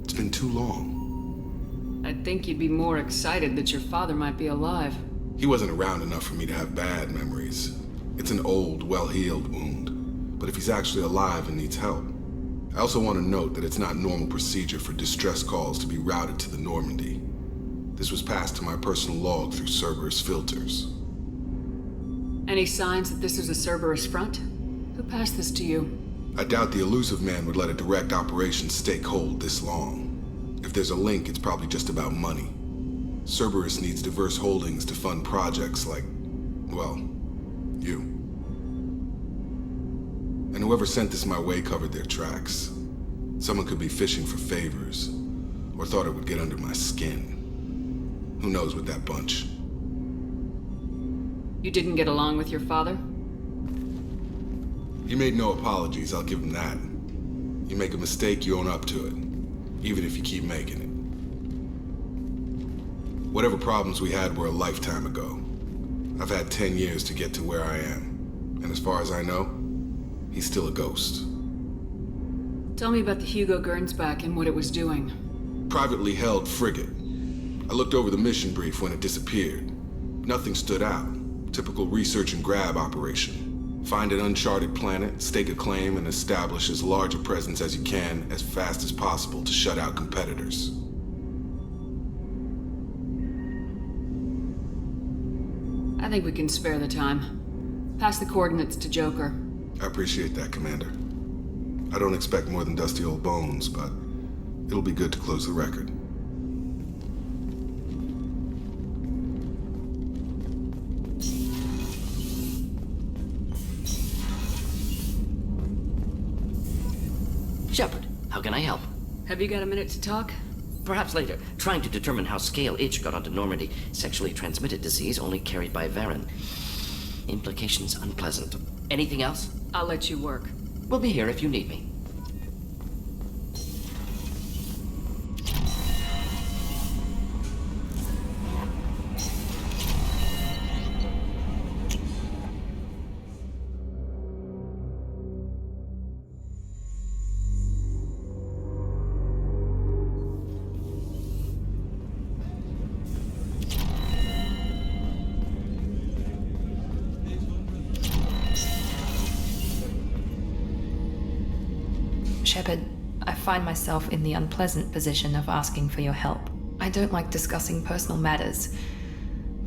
Speaker 13: It's been too long.
Speaker 3: I'd think you'd be more excited that your father might be alive.
Speaker 13: He wasn't around enough for me to have bad memories. It's an old, well-healed wound. But if he's actually alive and needs help, I also want to note that it's not normal procedure for distress calls to be routed to the Normandy. This was passed to my personal log through Cerberus filters.
Speaker 3: Any signs that this is a Cerberus front? Who passed this to you?
Speaker 13: I doubt the elusive man would let a direct operation stake hold this long. If there's a link, it's probably just about money. Cerberus needs diverse holdings to fund projects like, well, you. And whoever sent this my way covered their tracks. Someone could be fishing for favors, or thought it would get under my skin. Who knows with that bunch?
Speaker 3: You didn't get along with your father?
Speaker 13: He made no apologies, I'll give him that. You make a mistake, you own up to it. Even if you keep making it. Whatever problems we had were a lifetime ago. I've had 10 years to get to where I am. And as far as I know, he's still a ghost.
Speaker 3: Tell me about the Hugo Gernsback and what it was doing.
Speaker 13: Privately held frigate. I looked over the mission brief when it disappeared. Nothing stood out. Typical research and grab operation. Find an uncharted planet, stake a claim, and establish as large a presence as you can as fast as possible to shut out competitors.
Speaker 3: I think we can spare the time. Pass the coordinates to Joker.
Speaker 13: I appreciate that, Commander. I don't expect more than dusty old bones, but it'll be good to close the record.
Speaker 8: Shepard, how can I help?
Speaker 3: Have you got a minute to talk?
Speaker 8: Perhaps later. Trying to determine how Scale Itch got onto Normandy. Sexually transmitted disease only carried by Varen. Implications unpleasant. Anything else?
Speaker 3: I'll let you work.
Speaker 8: We'll be here if you need me.
Speaker 10: Shepard, I find myself in the unpleasant position of asking for your help. I don't like discussing personal matters,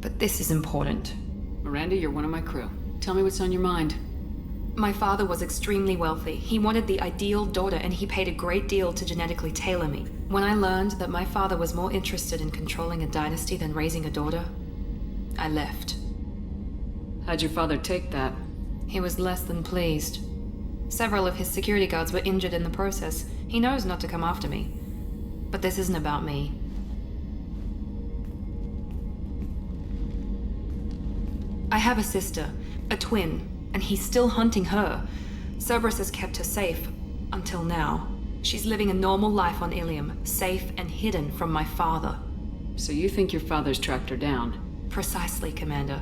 Speaker 10: but this is important.
Speaker 3: Miranda, you're one of my crew. Tell me what's on your mind.
Speaker 10: My father was extremely wealthy. He wanted the ideal daughter, and he paid a great deal to genetically tailor me. When I learned that my father was more interested in controlling a dynasty than raising a daughter, I left.
Speaker 3: How'd your father take that?
Speaker 10: He was less than pleased. Several of his security guards were injured in the process. He knows not to come after me. But this isn't about me. I have a sister, a twin, and he's still hunting her. Cerberus has kept her safe, until now. She's living a normal life on Ilium, safe and hidden from my father.
Speaker 3: So you think your father's tracked her down?
Speaker 10: Precisely, Commander.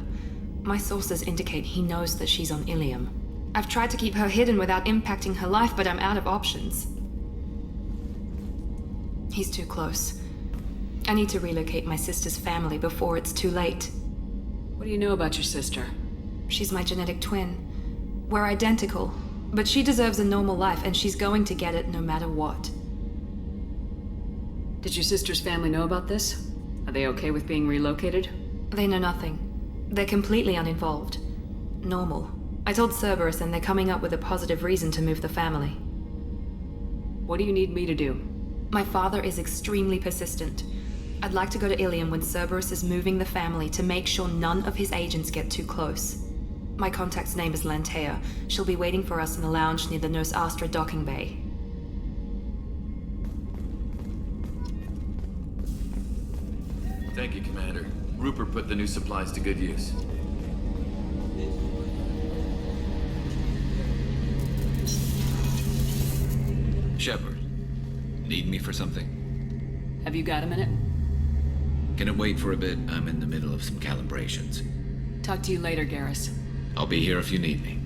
Speaker 10: My sources indicate he knows that she's on Ilium. I've tried to keep her hidden without impacting her life, but I'm out of options. He's too close. I need to relocate my sister's family before it's too late.
Speaker 3: What do you know about your sister?
Speaker 10: She's my genetic twin. We're identical, but she deserves a normal life, and she's going to get it no matter what.
Speaker 3: Did your sister's family know about this? Are they okay with being relocated?
Speaker 10: They know nothing. They're completely uninvolved. Normal. I told Cerberus, and they're coming up with a positive reason to move the family.
Speaker 3: What do you need me to do?
Speaker 10: My father is extremely persistent. I'd like to go to Ilium when Cerberus is moving the family to make sure none of his agents get too close. My contact's name is Lantea. She'll be waiting for us in the lounge near the Nurse Astra docking bay.
Speaker 16: Thank you, Commander. Rupert put the new supplies to good use.
Speaker 17: Shepard, need me for something?
Speaker 3: Have you got a minute?
Speaker 17: Can it wait for a bit? I'm in the middle of some calibrations.
Speaker 3: Talk to you later, Garrus.
Speaker 17: I'll be here if you need me.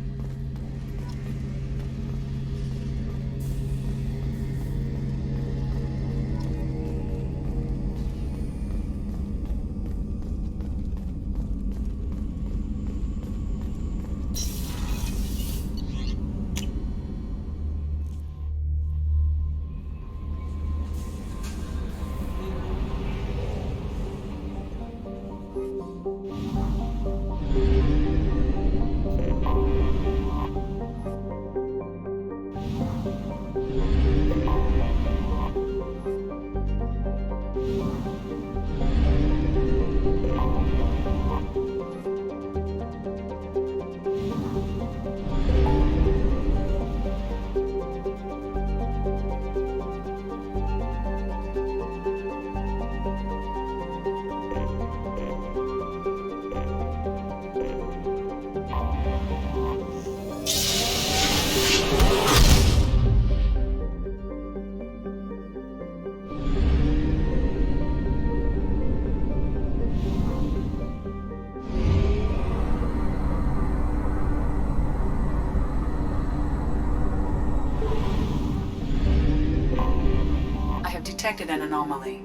Speaker 6: detected an anomaly.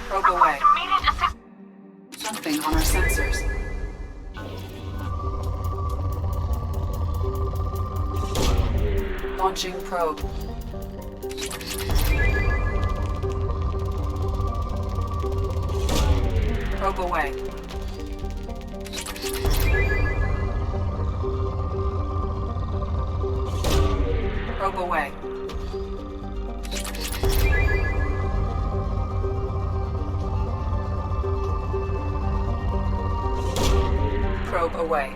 Speaker 6: Probe away. Something on our sensors. Launching probe. Probe away. Probe away. Probe away.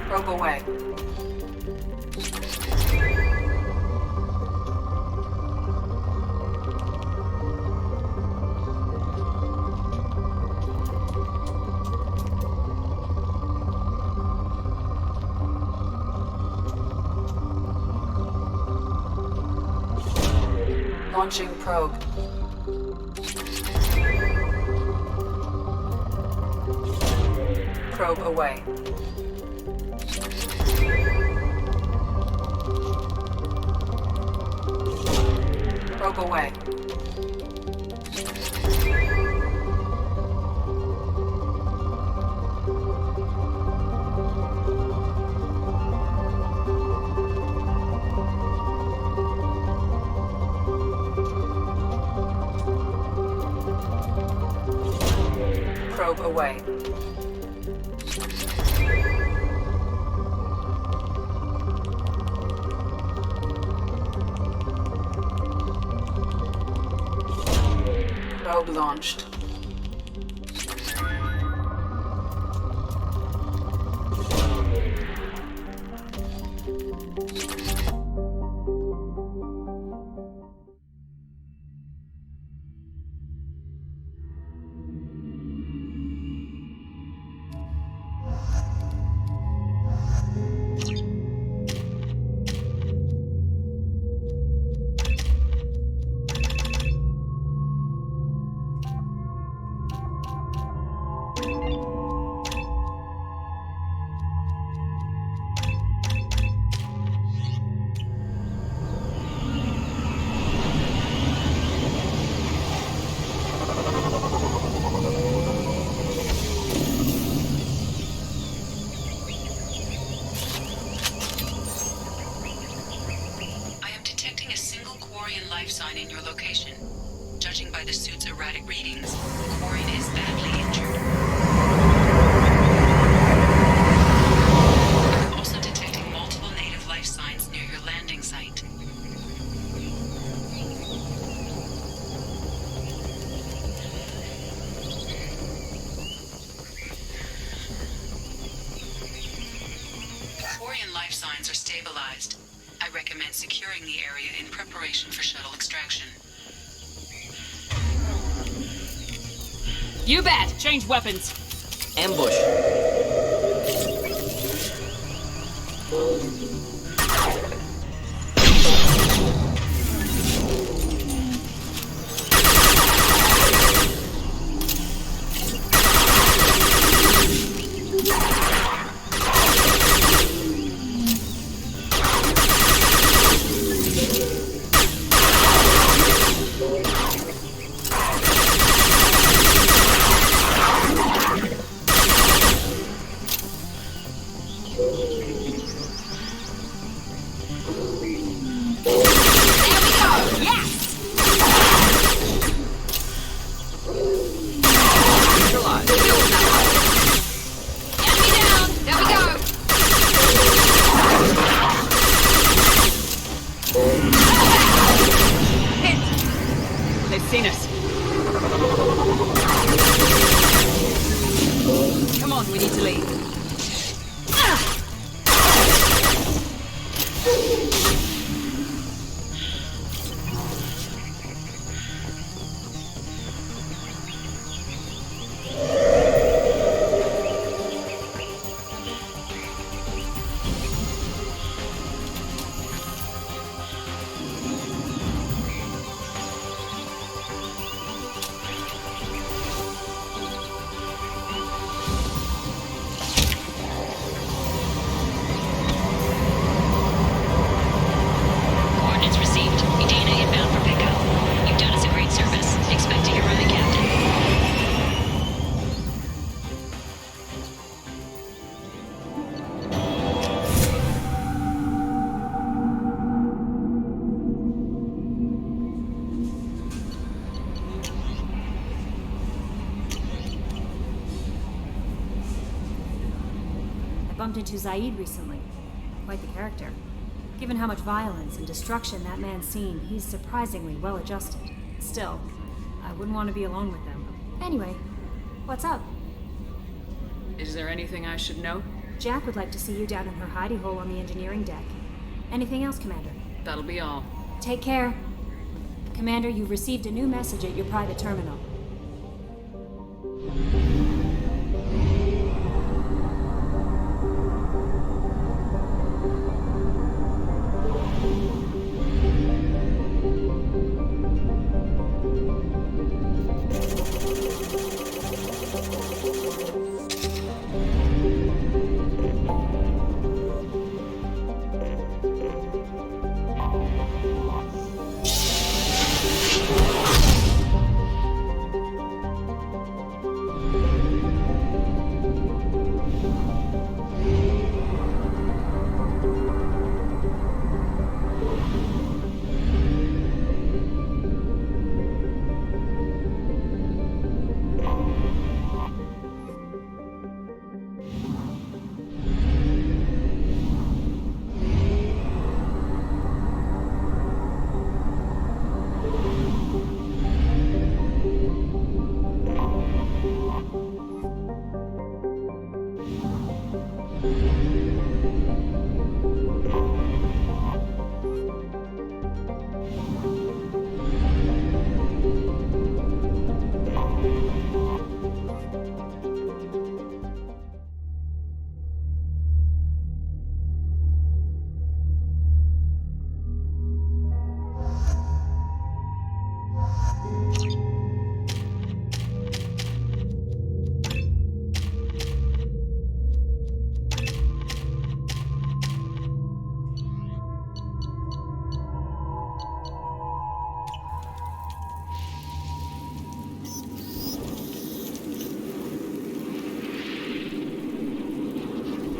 Speaker 6: Probe away. Launching probe. Probe away. Probe away. Probe away. Probe launched. Life sign in your location. Judging by the suit's erratic readings, the Quarian is badly injured. I'm also detecting multiple native life signs near your landing site. Quarian life signs are stabilized. I recommend securing the area in preparation for shuttle extraction.
Speaker 10: You bet! Change weapons!
Speaker 8: Ambush.
Speaker 1: bumped into Zaid recently. Quite the character. Given how much violence and destruction that man's seen, he's surprisingly well adjusted. Still, I wouldn't want to be alone with them. Anyway, what's up?
Speaker 3: Is there anything I should know?
Speaker 1: Jack would like to see you down in her hidey hole on the engineering deck. Anything else, Commander?
Speaker 3: That'll be all.
Speaker 1: Take care. Commander, you've received a new message at your private terminal.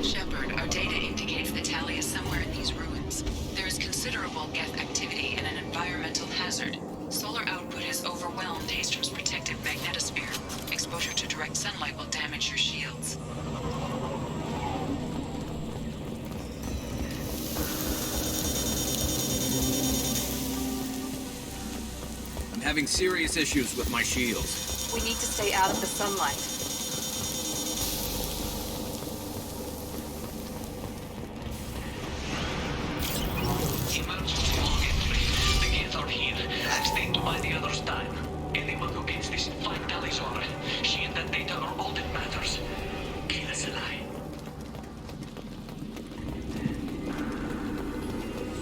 Speaker 6: Shepard, our data indicates the tally is somewhere in these ruins. There is considerable geth activity and an environmental hazard. Solar output has overwhelmed Hastrom's protective magnetosphere. Exposure to direct sunlight will damage your shields.
Speaker 17: I'm having serious issues with my shields.
Speaker 10: We need to stay out of the sunlight.
Speaker 18: Emergency login, please. The geth are here. Stand by the other's time. Anyone who gets this flight tallies on. She and that data are all that matters. Kill us alive.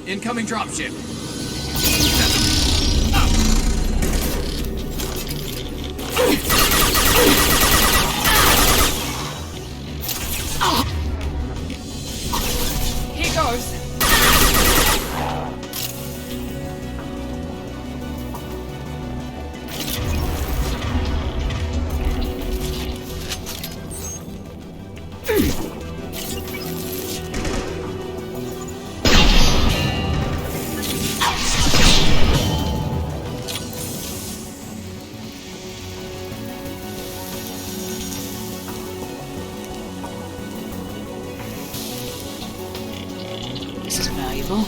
Speaker 17: Incoming dropship.
Speaker 10: Here goes.
Speaker 3: This is valuable.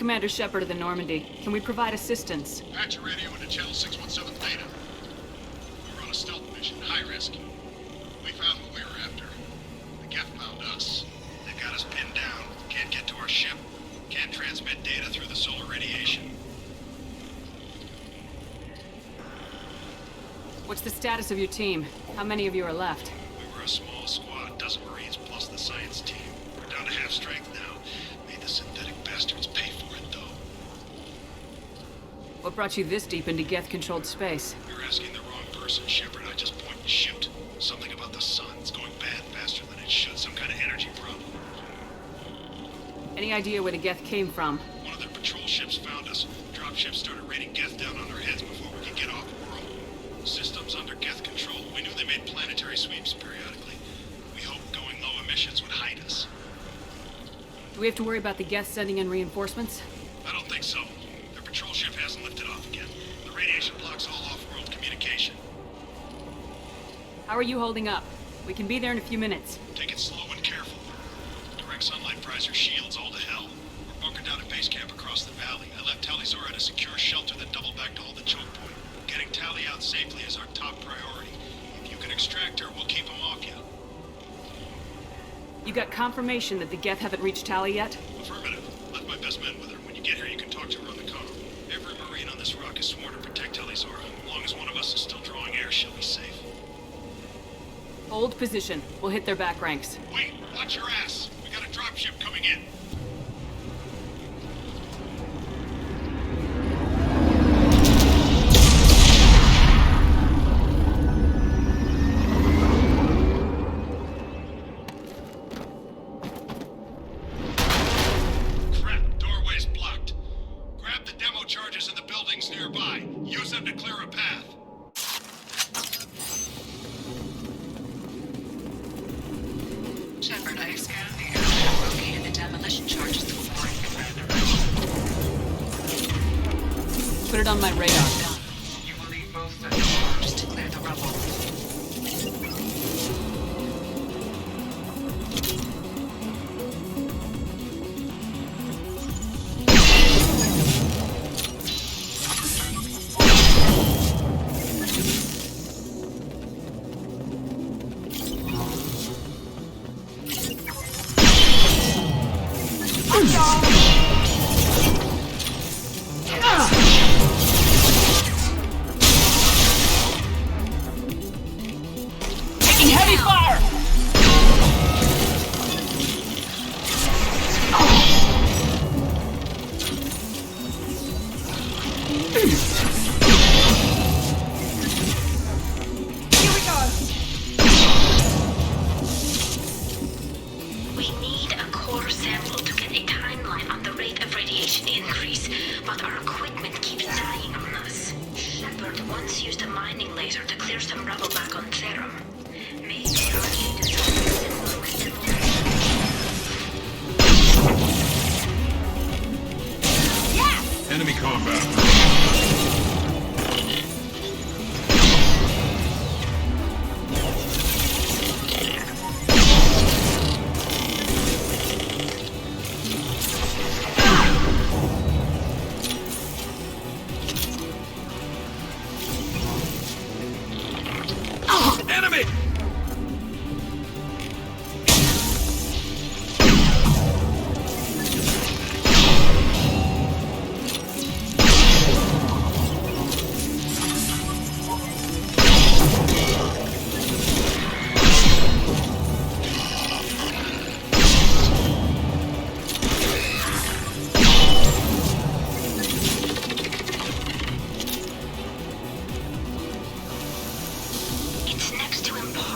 Speaker 3: Commander Shepard of the Normandy. Can we provide assistance?
Speaker 15: Patch your radio into channel 617 Beta. We're on a stealth mission, high risk. We found what we were after. The Geth found us. They've got us pinned down. Can't get to our ship. Can't transmit data through the solar radiation.
Speaker 3: What's the status of your team? How many of you are left?
Speaker 15: We were a small squad, dozen Marines plus the science team. We're down to half strength now. Made the synthetic bastards pay for it, though.
Speaker 3: What brought you this deep into Geth-controlled space?
Speaker 15: You're asking the wrong person, Shepard. I just point and shoot. Something about the sun. It's going bad faster than it should. Some kind of energy problem.
Speaker 3: Any idea where the Geth came from?
Speaker 15: One of their patrol ships found us. Dropships started raining Geth down on our heads before we could get off world. Systems under Geth control. We knew they made planetary sweeps periodically. We hoped going low emissions would hide us.
Speaker 3: Do we have to worry about the Geth sending in reinforcements?
Speaker 15: I don't think so. Their patrol ship hasn't lifted off again. The radiation blocks all off-world communication.
Speaker 3: How are you holding up? We can be there in a few minutes.
Speaker 15: Take it slow and careful. Direct sunlight fries our shields all to hell. We're bunkered down at base camp across the valley. I left Talizora at a secure shelter that doubled back to hold the choke point. Getting Tally out safely is our top priority. If you can extract her, we'll keep them off you.
Speaker 3: You got confirmation that the Geth haven't reached Tally yet?
Speaker 15: Affirmative. Left my best men with her. When you get here, you can talk to her on the comm. Every Marine on this rock is sworn to protect Talizora. As long as one of us is still drawing air, she'll be safe.
Speaker 3: Hold position. We'll hit their back ranks.
Speaker 15: Wait! Watch your ass! We got a dropship coming in.
Speaker 6: Shepard, I scanned the area and located the demolition charges to warn Commander.
Speaker 3: Put it on my radar.
Speaker 6: You will need both sets of arms to clear the rubble.
Speaker 3: Taking heavy fire! Here we go!
Speaker 19: We need a core sample to get a timeline on the rate of radiation increase, but our equipment keeps dying on us. Shepard once used a mining laser to clear some rubble back on Therum. Maybe our need to do something similar with demolition.
Speaker 15: Enemy combat. Enemy!
Speaker 19: It's next to impossible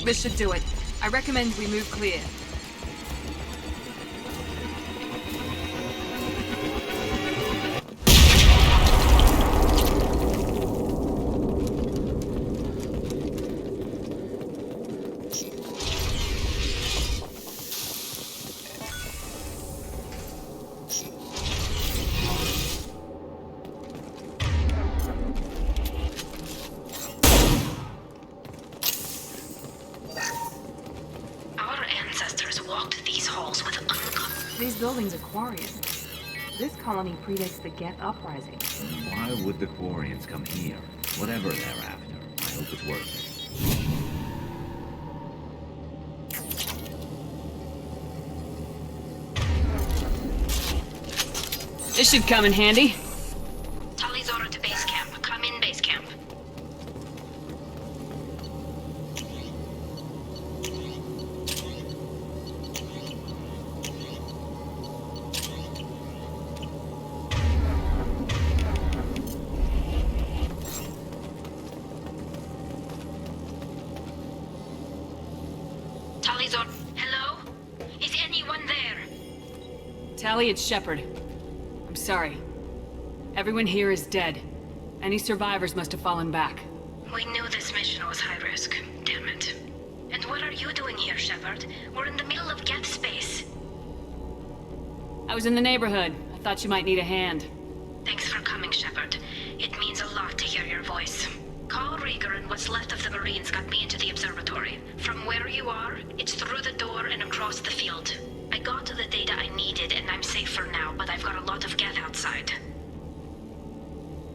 Speaker 10: This should do it. I recommend we move clear. These buildings are Quarians. This colony predates the Geth Uprising.
Speaker 17: Why would the Quarians come here? Whatever they're after, I hope it's worth it.
Speaker 3: This should come in handy.
Speaker 19: Tully's order to base camp. Come in base camp. Tully's order. Hello? Is anyone there?
Speaker 3: Tally, it's Shepard. I'm sorry. Everyone here is dead. Any survivors must have fallen back.
Speaker 19: We knew this mission was high risk. Damn it. And what are you doing here, Shepard? We're in the middle of Geth space.
Speaker 3: I was in the neighborhood. I thought you might need a hand.
Speaker 19: Thanks for coming, Shepard. It means a lot to hear your voice. Call Rieger and what's left of the Marines got me into the observatory. From where you are, it's through the door and across the field. I got to the data I needed and I'm safe for now, but I've got a lot of Geth outside.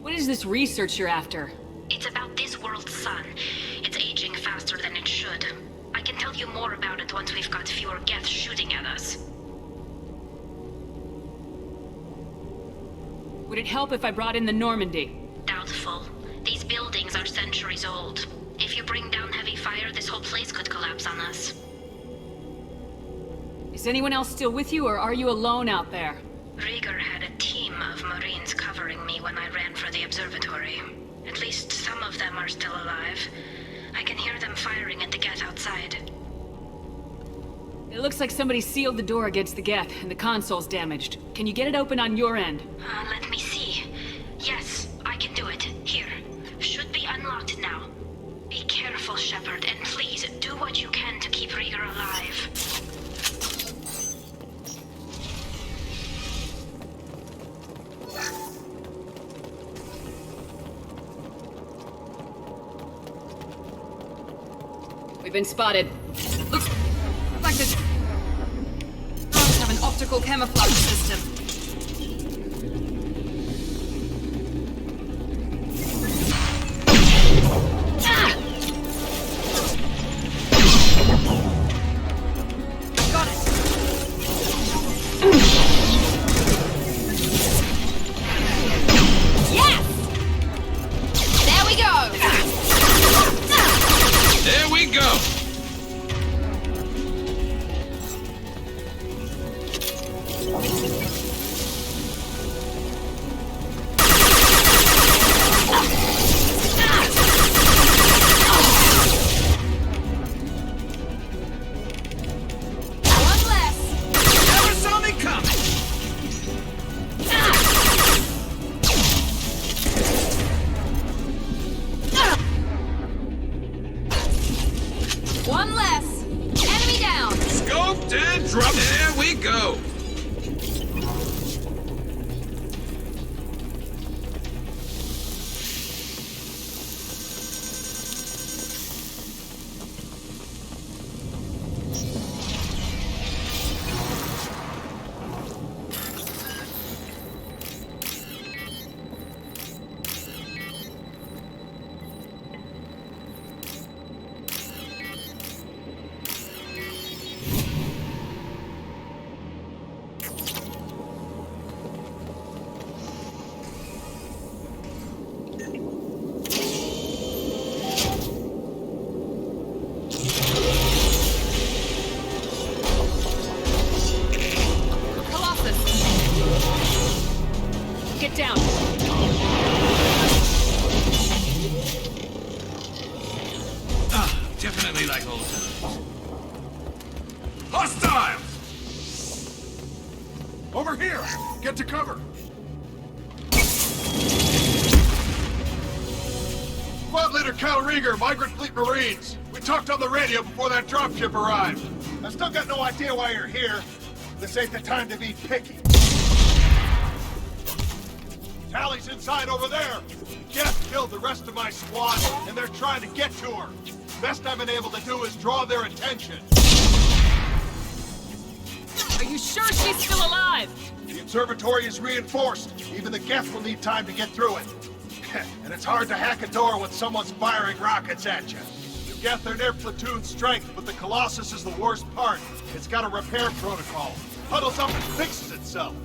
Speaker 3: What is this research you're after?
Speaker 19: It's about this world's sun. It's aging faster than it should. I can tell you more about it once we've got fewer Geth shooting at us.
Speaker 3: Would it help if I brought in the Normandy?
Speaker 19: Doubtful. These buildings are centuries old. If you bring down heavy fire, this whole place could collapse on us.
Speaker 3: Is anyone else still with you, or are you alone out there?
Speaker 19: Rieger had a team of Marines covering me when I ran for the observatory. At least some of them are still alive. I can hear them firing at the Geth outside.
Speaker 3: It looks like somebody sealed the door against the Geth, and the console's damaged. Can you get it open on your end?
Speaker 19: Let me see. Yes, I can do it. Here. Should be unlocked now. Be careful, Shepard, and please do what you can to keep Rieger alive.
Speaker 3: We've been spotted. Looks like the drones have an optical camouflage system. Got it. Yes! There we go!
Speaker 14: There we go!
Speaker 20: Leader Cal Rieger, Migrant Fleet Marines. We talked on the radio before that dropship arrived. I still got no idea why you're here. This ain't the time to be picky. Tally's inside over there. Jeff killed the rest of my squad, and they're trying to get to her. Best I've been able to do is draw their attention.
Speaker 3: Are you sure she's still alive?
Speaker 20: The observatory is reinforced. Even the Geth will need time to get through it. And it's hard to hack a door when someone's firing rockets at you. The Geth are near platoon strength, but the Colossus is the worst part. It's got a repair protocol. Huddles up and fixes itself.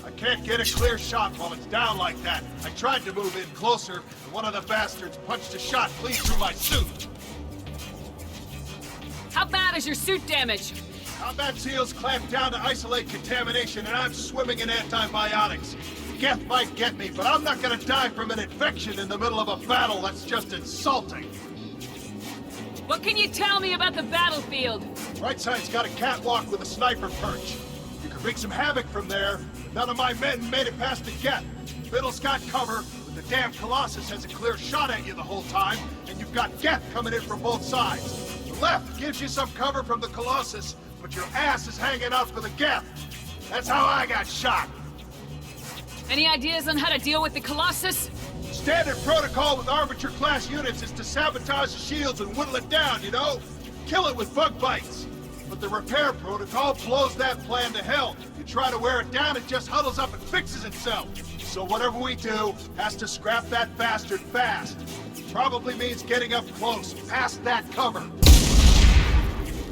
Speaker 20: I can't get a clear shot while it's down like that. I tried to move in closer, and one of the bastards punched a shot clean through my suit.
Speaker 3: How bad is your suit damage?
Speaker 20: Combat seals clamped down to isolate contamination, and I'm swimming in antibiotics. Geth might get me, but I'm not gonna die from an infection in the middle of a battle. That's just insulting.
Speaker 3: What can you tell me about the battlefield?
Speaker 20: Right side's got a catwalk with a sniper perch. You can wreak some havoc from there, but none of my men made it past the Geth. Middle's got cover, but the damn Colossus has a clear shot at you the whole time, and you've got Geth coming in from both sides. The left gives you some cover from the Colossus, but your ass is hanging out for the Geth. That's how I got shot.
Speaker 3: Any ideas on how to deal with the Colossus?
Speaker 20: Standard protocol with Arbiter-class units is to sabotage the shields and whittle it down, you know? Kill it with bug bites. But the repair protocol blows that plan to hell. You try to wear it down, it just huddles up and fixes itself. So whatever we do has to scrap that bastard fast. Probably means getting up close, past that cover.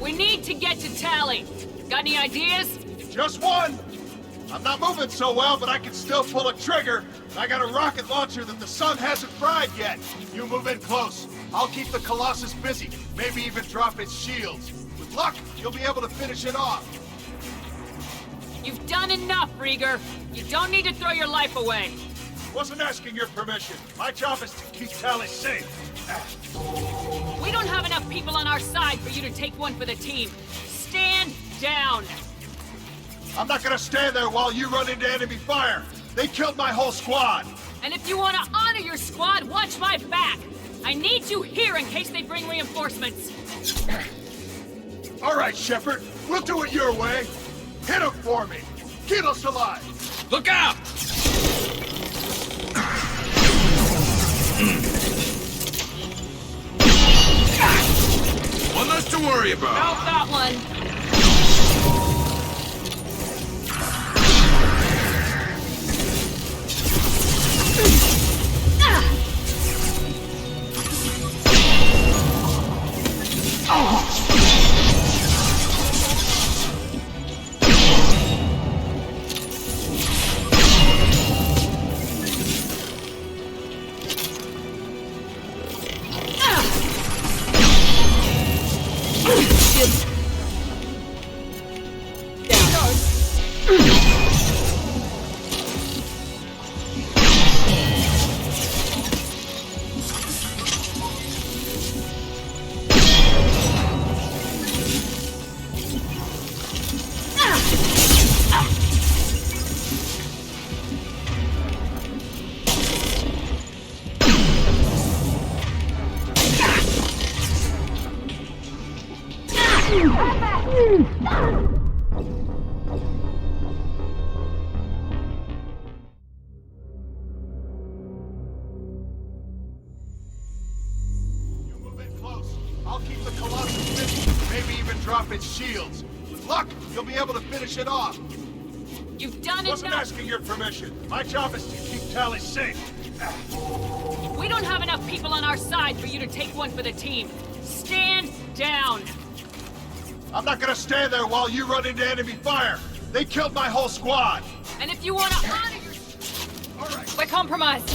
Speaker 3: We need to get to Tally. Got any ideas?
Speaker 20: Just one. I'm not moving so well, but I can still pull a trigger. I got a rocket launcher that the sun hasn't fried yet. You move in close. I'll keep the Colossus busy, maybe even drop its shields. With luck, you'll be able to finish it off.
Speaker 3: You've done enough, Rieger. You don't need to throw your life away.
Speaker 20: Wasn't asking your permission. My job is to keep Tally safe.
Speaker 3: We don't have enough people on our side for you to take one for the team. Stand down.
Speaker 20: I'm not gonna stand there while you run into enemy fire. They killed my whole squad.
Speaker 3: And if you want to honor your squad, watch my back. I need you here in case they bring reinforcements.
Speaker 20: All right, Shepard. We'll do it your way. Hit him for me. Keep us alive.
Speaker 16: Look out!
Speaker 14: One less to worry about.
Speaker 3: Not that one.
Speaker 20: I'll keep the Colossus busy, maybe even drop its shields. With luck, you'll be able to finish it off.
Speaker 3: You've done
Speaker 20: Wasn't
Speaker 3: enough.
Speaker 20: asking your permission. My job is to keep Tally safe.
Speaker 3: We don't have enough people on our side for you to take one for the team. Stand down.
Speaker 20: I'm not gonna stand there while you run into enemy fire. They killed my whole squad.
Speaker 3: And if you want to honor your...
Speaker 20: All right.
Speaker 3: We're compromised.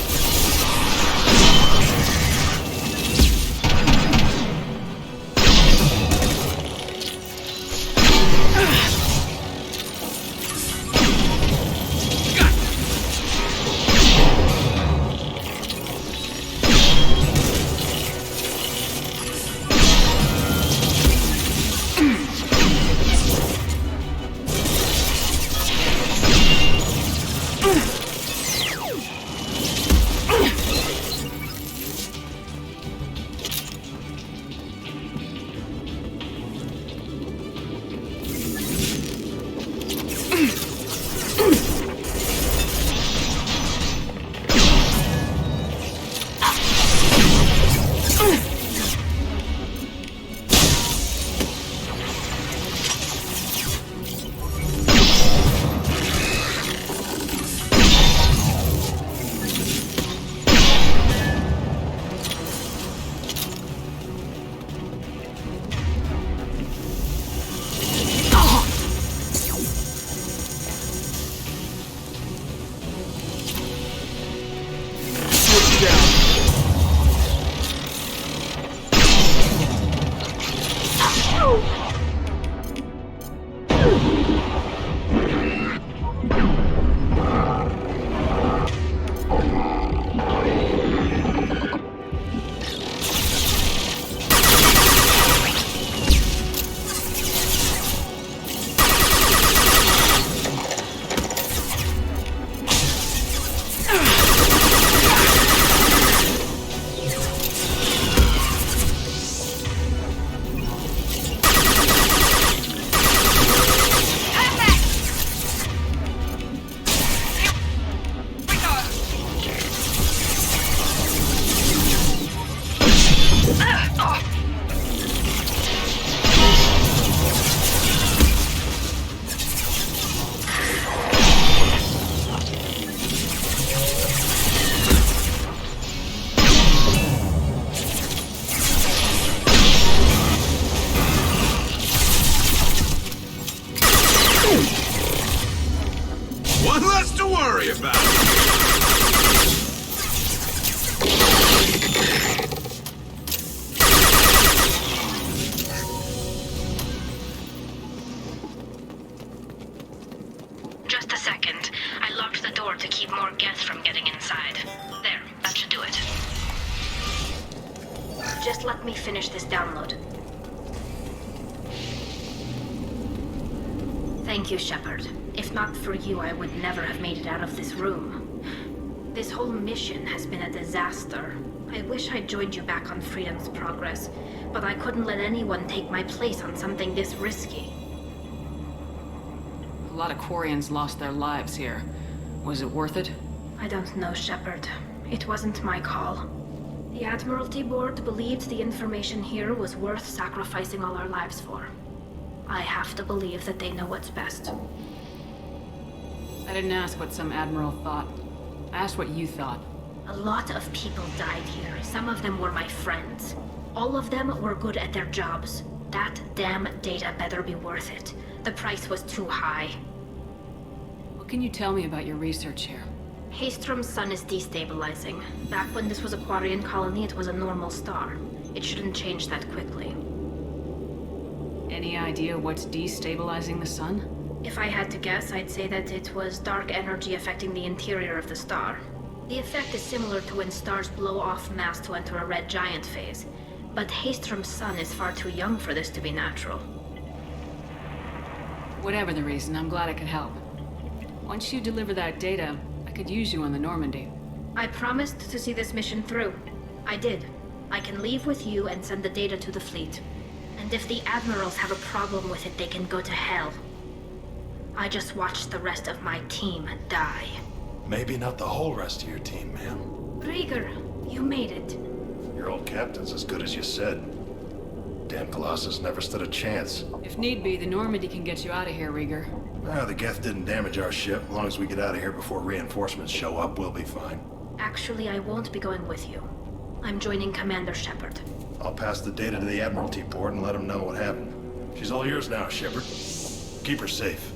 Speaker 19: Just let me finish this download. Thank you, Shepard. If not for you, I would never have made it out of this room. This whole mission has been a disaster. I wish I'd joined you back on Freedom's Progress, but I couldn't let anyone take my place on something this risky.
Speaker 3: A lot of Quarians lost their lives here. Was it worth it?
Speaker 19: I don't know, Shepard. It wasn't my call. The Admiralty Board believed the information here was worth sacrificing all our lives for. I have to believe that they know what's best.
Speaker 3: I didn't ask what some admiral thought. I asked what you thought.
Speaker 19: A lot of people died here. Some of them were my friends. All of them were good at their jobs. That damn data better be worth it. The price was too high.
Speaker 3: What can you tell me about your research here?
Speaker 19: Haystrom's sun is destabilizing. Back when this was a Quarian colony, it was a normal star. It shouldn't change that quickly.
Speaker 3: Any idea what's destabilizing the sun?
Speaker 19: If I had to guess, I'd say that it was dark energy affecting the interior of the star. The effect is similar to when stars blow off mass to enter a red giant phase. But Haystrom's sun is far too young for this to be natural.
Speaker 3: Whatever the reason, I'm glad I could help. Once you deliver that data, I could use you on the Normandy.
Speaker 19: I promised to see this mission through. I did. I can leave with you and send the data to the fleet. And if the admirals have a problem with it, they can go to hell. I just watched the rest of my team die.
Speaker 20: Maybe not the whole rest of your team, ma'am.
Speaker 19: Rieger, you made it.
Speaker 20: Your old captain's as good as you said. Damn Colossus never stood a chance.
Speaker 3: If need be, the Normandy can get you out of here, Rieger.
Speaker 20: The Geth didn't damage our ship. As long as we get out of here before reinforcements show up, we'll be fine.
Speaker 19: Actually, I won't be going with you. I'm joining Commander Shepard.
Speaker 20: I'll pass the data to the Admiralty Board and let them know what happened. She's all yours now, Shepard. Keep her safe.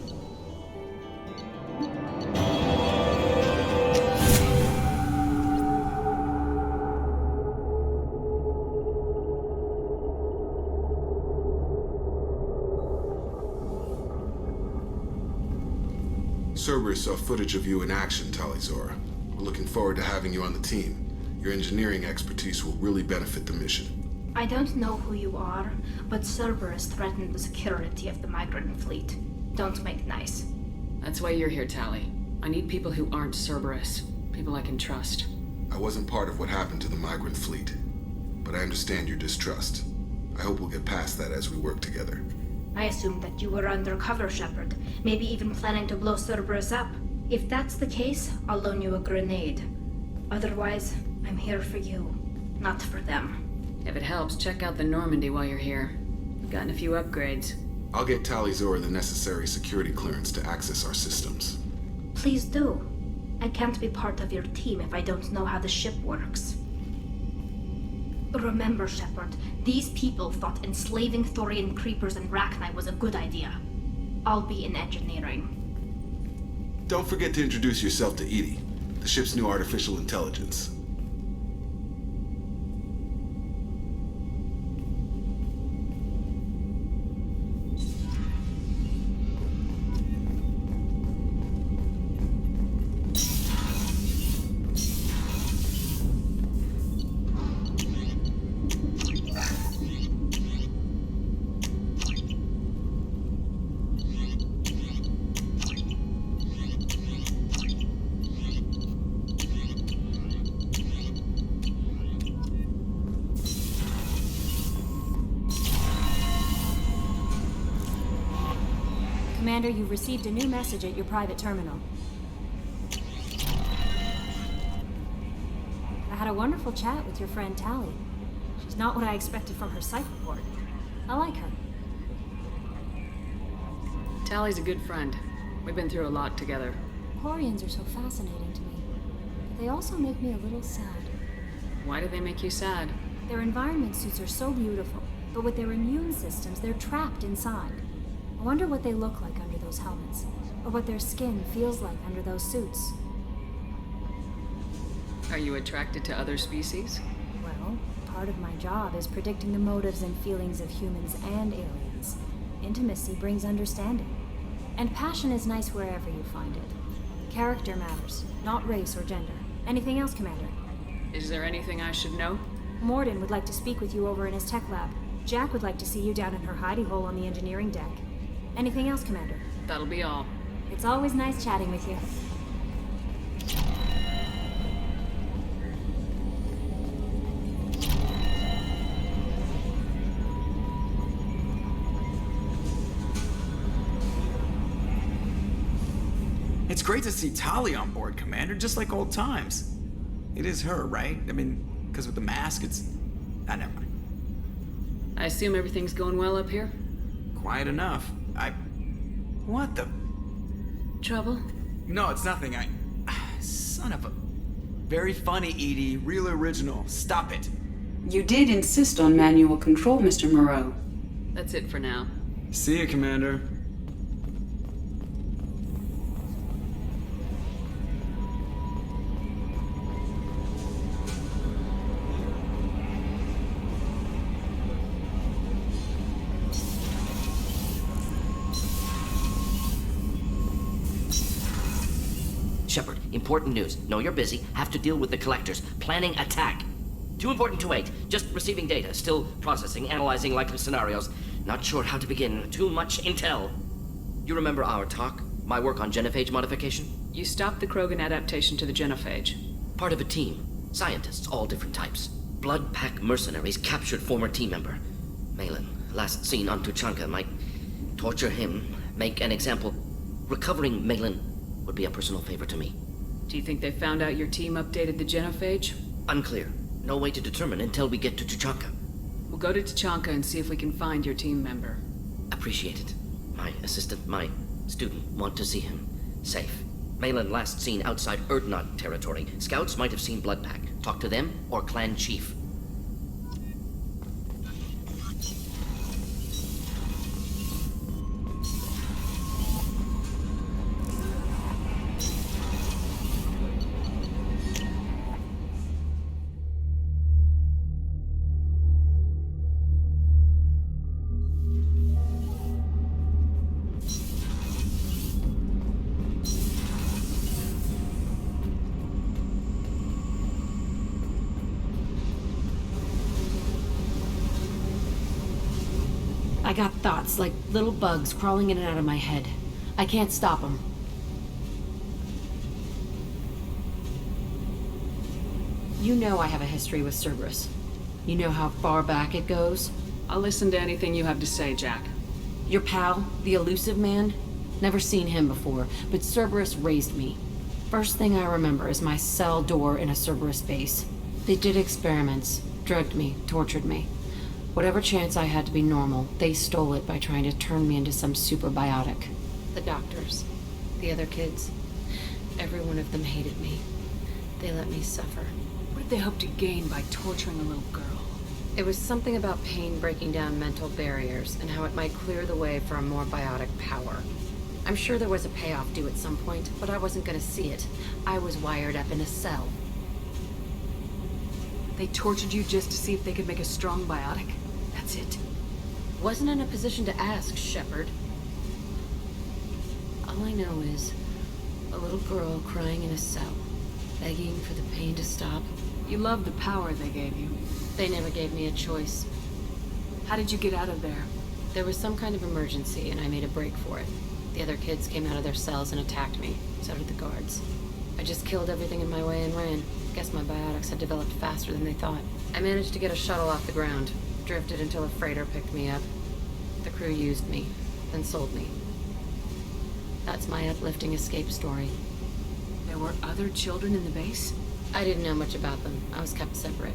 Speaker 13: Cerberus saw footage of you in action, Talizora. We're looking forward to having you on the team. Your engineering expertise will really benefit the mission.
Speaker 19: I don't know who you are, but Cerberus threatened the security of the migrant fleet. Don't make nice.
Speaker 3: That's why you're here, Tali. I need people who aren't Cerberus. People I can trust.
Speaker 13: I wasn't part of what happened to the migrant fleet, but I understand your distrust. I hope we'll get past that as we work together.
Speaker 19: I assumed that you were undercover, Shepard. Maybe even planning to blow Cerberus up. If that's the case, I'll loan you a grenade. Otherwise, I'm here for you, not for them.
Speaker 3: If it helps, check out the Normandy while you're here. We've gotten a few upgrades.
Speaker 13: I'll get Talizora the necessary security clearance to access our systems.
Speaker 19: Please do. I can't be part of your team if I don't know how the ship works. Remember, Shepard, these people thought enslaving Thorian creepers and Rachni was a good idea. I'll be in engineering.
Speaker 13: Don't forget to introduce yourself to Edie, the ship's new artificial intelligence.
Speaker 1: Commander, you've received a new message at your private terminal. I had a wonderful chat with your friend Tali. She's not what I expected from her psych report. I like her.
Speaker 3: Tali's a good friend. We've been through a lot together.
Speaker 1: Quarians are so fascinating to me, but they also make me a little sad.
Speaker 3: Why do they make you sad?
Speaker 1: Their environment suits are so beautiful, but with their immune systems, they're trapped inside. I wonder what they look like under those helmets, or what their skin feels like under those suits.
Speaker 3: Are you attracted to other species?
Speaker 1: Well, part of my job is predicting the motives and feelings of humans and aliens. Intimacy brings understanding. And passion is nice wherever you find it. Character matters, not race or gender. Anything else, Commander?
Speaker 3: Is there anything I should know?
Speaker 1: Morden would like to speak with you over in his tech lab. Jack would like to see you down in her hidey hole on the engineering deck. Anything else, Commander?
Speaker 3: That'll be all.
Speaker 1: It's always nice chatting with you.
Speaker 5: It's great to see Tali on board, Commander, just like old times. It is her, right? I mean, because with the mask, it's... never mind.
Speaker 3: I assume everything's going well up here?
Speaker 5: Quiet enough. What the...
Speaker 3: Trouble?
Speaker 5: No, it's nothing. Son of a... Very funny, Edie. Real original. Stop it.
Speaker 6: You did insist on manual control, Mr. Moreau.
Speaker 3: That's it for now.
Speaker 5: See you, Commander.
Speaker 8: Shepard, important news. Know you're busy. Have to deal with the collectors. Planning attack. Too important to wait. Just receiving data. Still processing, analyzing likely scenarios. Not sure how to begin. Too much intel. You remember our talk? My work on genophage modification?
Speaker 3: You stopped the Krogan adaptation to the genophage.
Speaker 8: Part of a team. Scientists, all different types. Blood Pack mercenaries captured former team member. Malin, last seen on Tuchanka, might torture him, make an example. Recovering Malin would be a personal favor to me.
Speaker 3: Do you think they found out your team updated the genophage?
Speaker 8: Unclear. No way to determine until we get to Tuchanka.
Speaker 3: We'll go to Tuchanka and see if we can find your team member.
Speaker 8: Appreciate it. My assistant, my student, want to see him. Safe. Malin last seen outside Erdnot territory. Scouts might have seen Bloodpack. Talk to them or clan chief.
Speaker 2: I got thoughts like little bugs crawling in and out of my head. I can't stop them. You know I have a history with Cerberus. You know how far back it goes?
Speaker 3: I'll listen to anything you have to say, Jack.
Speaker 2: Your pal, the elusive man? Never seen him before, but Cerberus raised me. First thing I remember is my cell door in a Cerberus base. They did experiments, drugged me, tortured me. Whatever chance I had to be normal, they stole it by trying to turn me into some superbiotic. The doctors, the other kids, every one of them hated me. They let me suffer.
Speaker 3: What did they hope to gain by torturing a little girl?
Speaker 2: It was something about pain breaking down mental barriers and how it might clear the way for a more biotic power. I'm sure there was a payoff due at some point, but I wasn't gonna see it. I was wired up in a cell.
Speaker 3: They tortured you just to see if they could make a strong biotic? That's it?
Speaker 2: Wasn't in a position to ask, Shepard. All I know is a little girl crying in a cell, begging for the pain to stop.
Speaker 3: You love the power they gave you.
Speaker 2: They never gave me a choice.
Speaker 3: How did you get out of there?
Speaker 2: There was some kind of emergency, and I made a break for it. The other kids came out of their cells and attacked me. So did the guards. I just killed everything in my way and ran. Guess my biotics had developed faster than they thought. I managed to get a shuttle off the ground. Drifted until a freighter picked me up. The crew used me, then sold me. That's my uplifting escape story.
Speaker 3: There were other children in the base?
Speaker 2: I didn't know much about them. I was kept separate.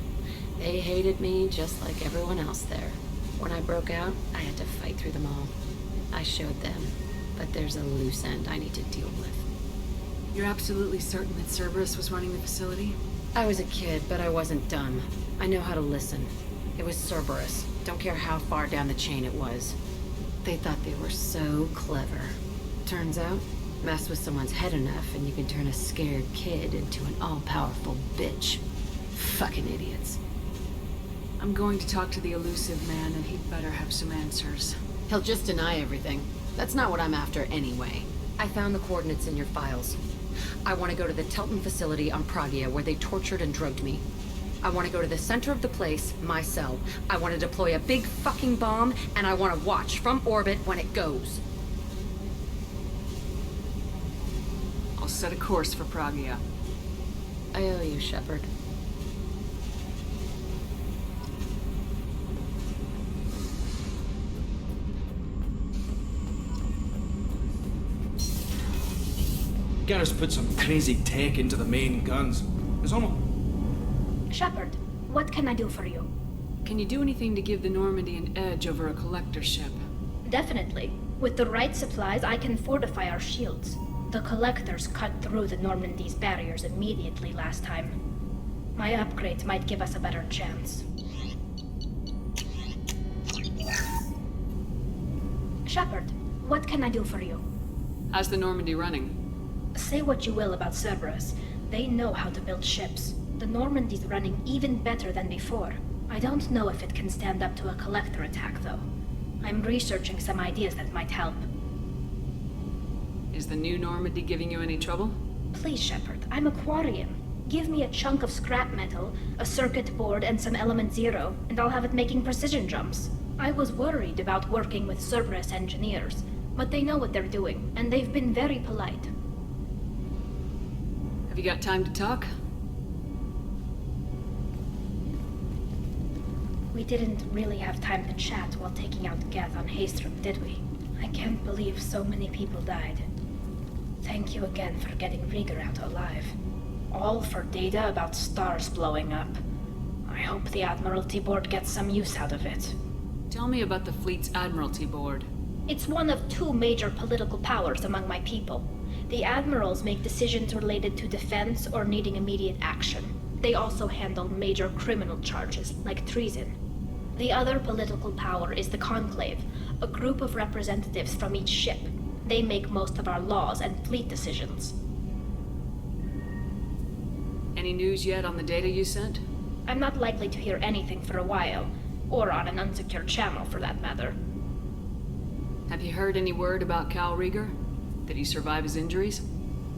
Speaker 2: They hated me just like everyone else there. When I broke out, I had to fight through them all. I showed them, but there's a loose end I need to deal with.
Speaker 3: You're absolutely certain that Cerberus was running the facility?
Speaker 2: I was a kid, but I wasn't dumb. I know how to listen. It was Cerberus. Don't care how far down the chain it was. They thought they were so clever. Turns out, mess with someone's head enough and you can turn a scared kid into an all-powerful bitch. Fucking idiots.
Speaker 3: I'm going to talk to the elusive man, and he'd better have some answers.
Speaker 2: He'll just deny everything. That's not what I'm after anyway. I found the coordinates in your files. I want to go to the Telton facility on Pragia where they tortured and drugged me. I want to go to the center of the place, my cell. I want to deploy a big fucking bomb, and I want to watch from orbit when it goes.
Speaker 3: I'll set a course for Pragia.
Speaker 2: I owe you, Shepard.
Speaker 5: Garrus put some crazy tech into the main guns. It's almost...
Speaker 1: Shepard, what can I do for you?
Speaker 3: Can you do anything to give the Normandy an edge over a collector ship?
Speaker 1: Definitely. With the right supplies, I can fortify our shields. The collectors cut through the Normandy's barriers immediately last time. My upgrades might give us a better chance. Shepard, what can I do for you?
Speaker 3: How's the Normandy running?
Speaker 1: Say what you will about Cerberus. They know how to build ships. The Normandy's running even better than before. I don't know if it can stand up to a collector attack, though. I'm researching some ideas that might help.
Speaker 3: Is the new Normandy giving you any trouble?
Speaker 1: Please, Shepard, I'm a Quarian. Give me a chunk of scrap metal, a circuit board, and some element zero, and I'll have it making precision jumps. I was worried about working with Cerberus engineers, but they know what they're doing, and they've been very polite.
Speaker 3: Have you got time to talk?
Speaker 1: We didn't really have time to chat while taking out Geth on Haystrom, did we? I can't believe so many people died. Thank you again for getting Rieger out alive. All for data about stars blowing up. I hope the Admiralty Board gets some use out of it.
Speaker 3: Tell me about the fleet's Admiralty Board.
Speaker 1: It's one of two major political powers among my people. The admirals make decisions related to defense or needing immediate action. They also handle major criminal charges, like treason. The other political power is the Conclave, a group of representatives from each ship. They make most of our laws and fleet decisions.
Speaker 3: Any news yet on the data you sent?
Speaker 1: I'm not likely to hear anything for a while, or on an unsecured channel for that matter.
Speaker 3: Have you heard any word about Cal Rieger? Did he survive his injuries?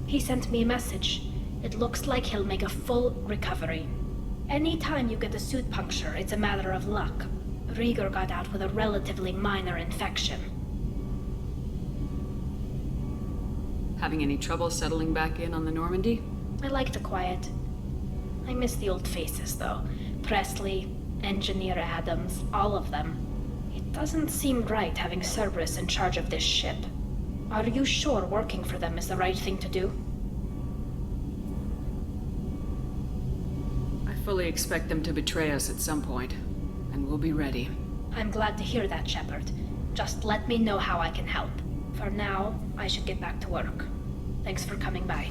Speaker 1: He sent me a message. It looks like he'll make a full recovery. Anytime you get a suit puncture, it's a matter of luck. Rieger got out with a relatively minor infection.
Speaker 3: Having any trouble settling back in on the Normandy?
Speaker 1: I like the quiet. I miss the old faces, though. Presley, Engineer Adams, all of them. It doesn't seem right having Cerberus in charge of this ship. Are you sure working for them is the right thing to do?
Speaker 3: I fully expect them to betray us at some point, and we'll be ready.
Speaker 1: I'm glad to hear that, Shepard. Just let me know how I can help. For now, I should get back to work. Thanks for coming by.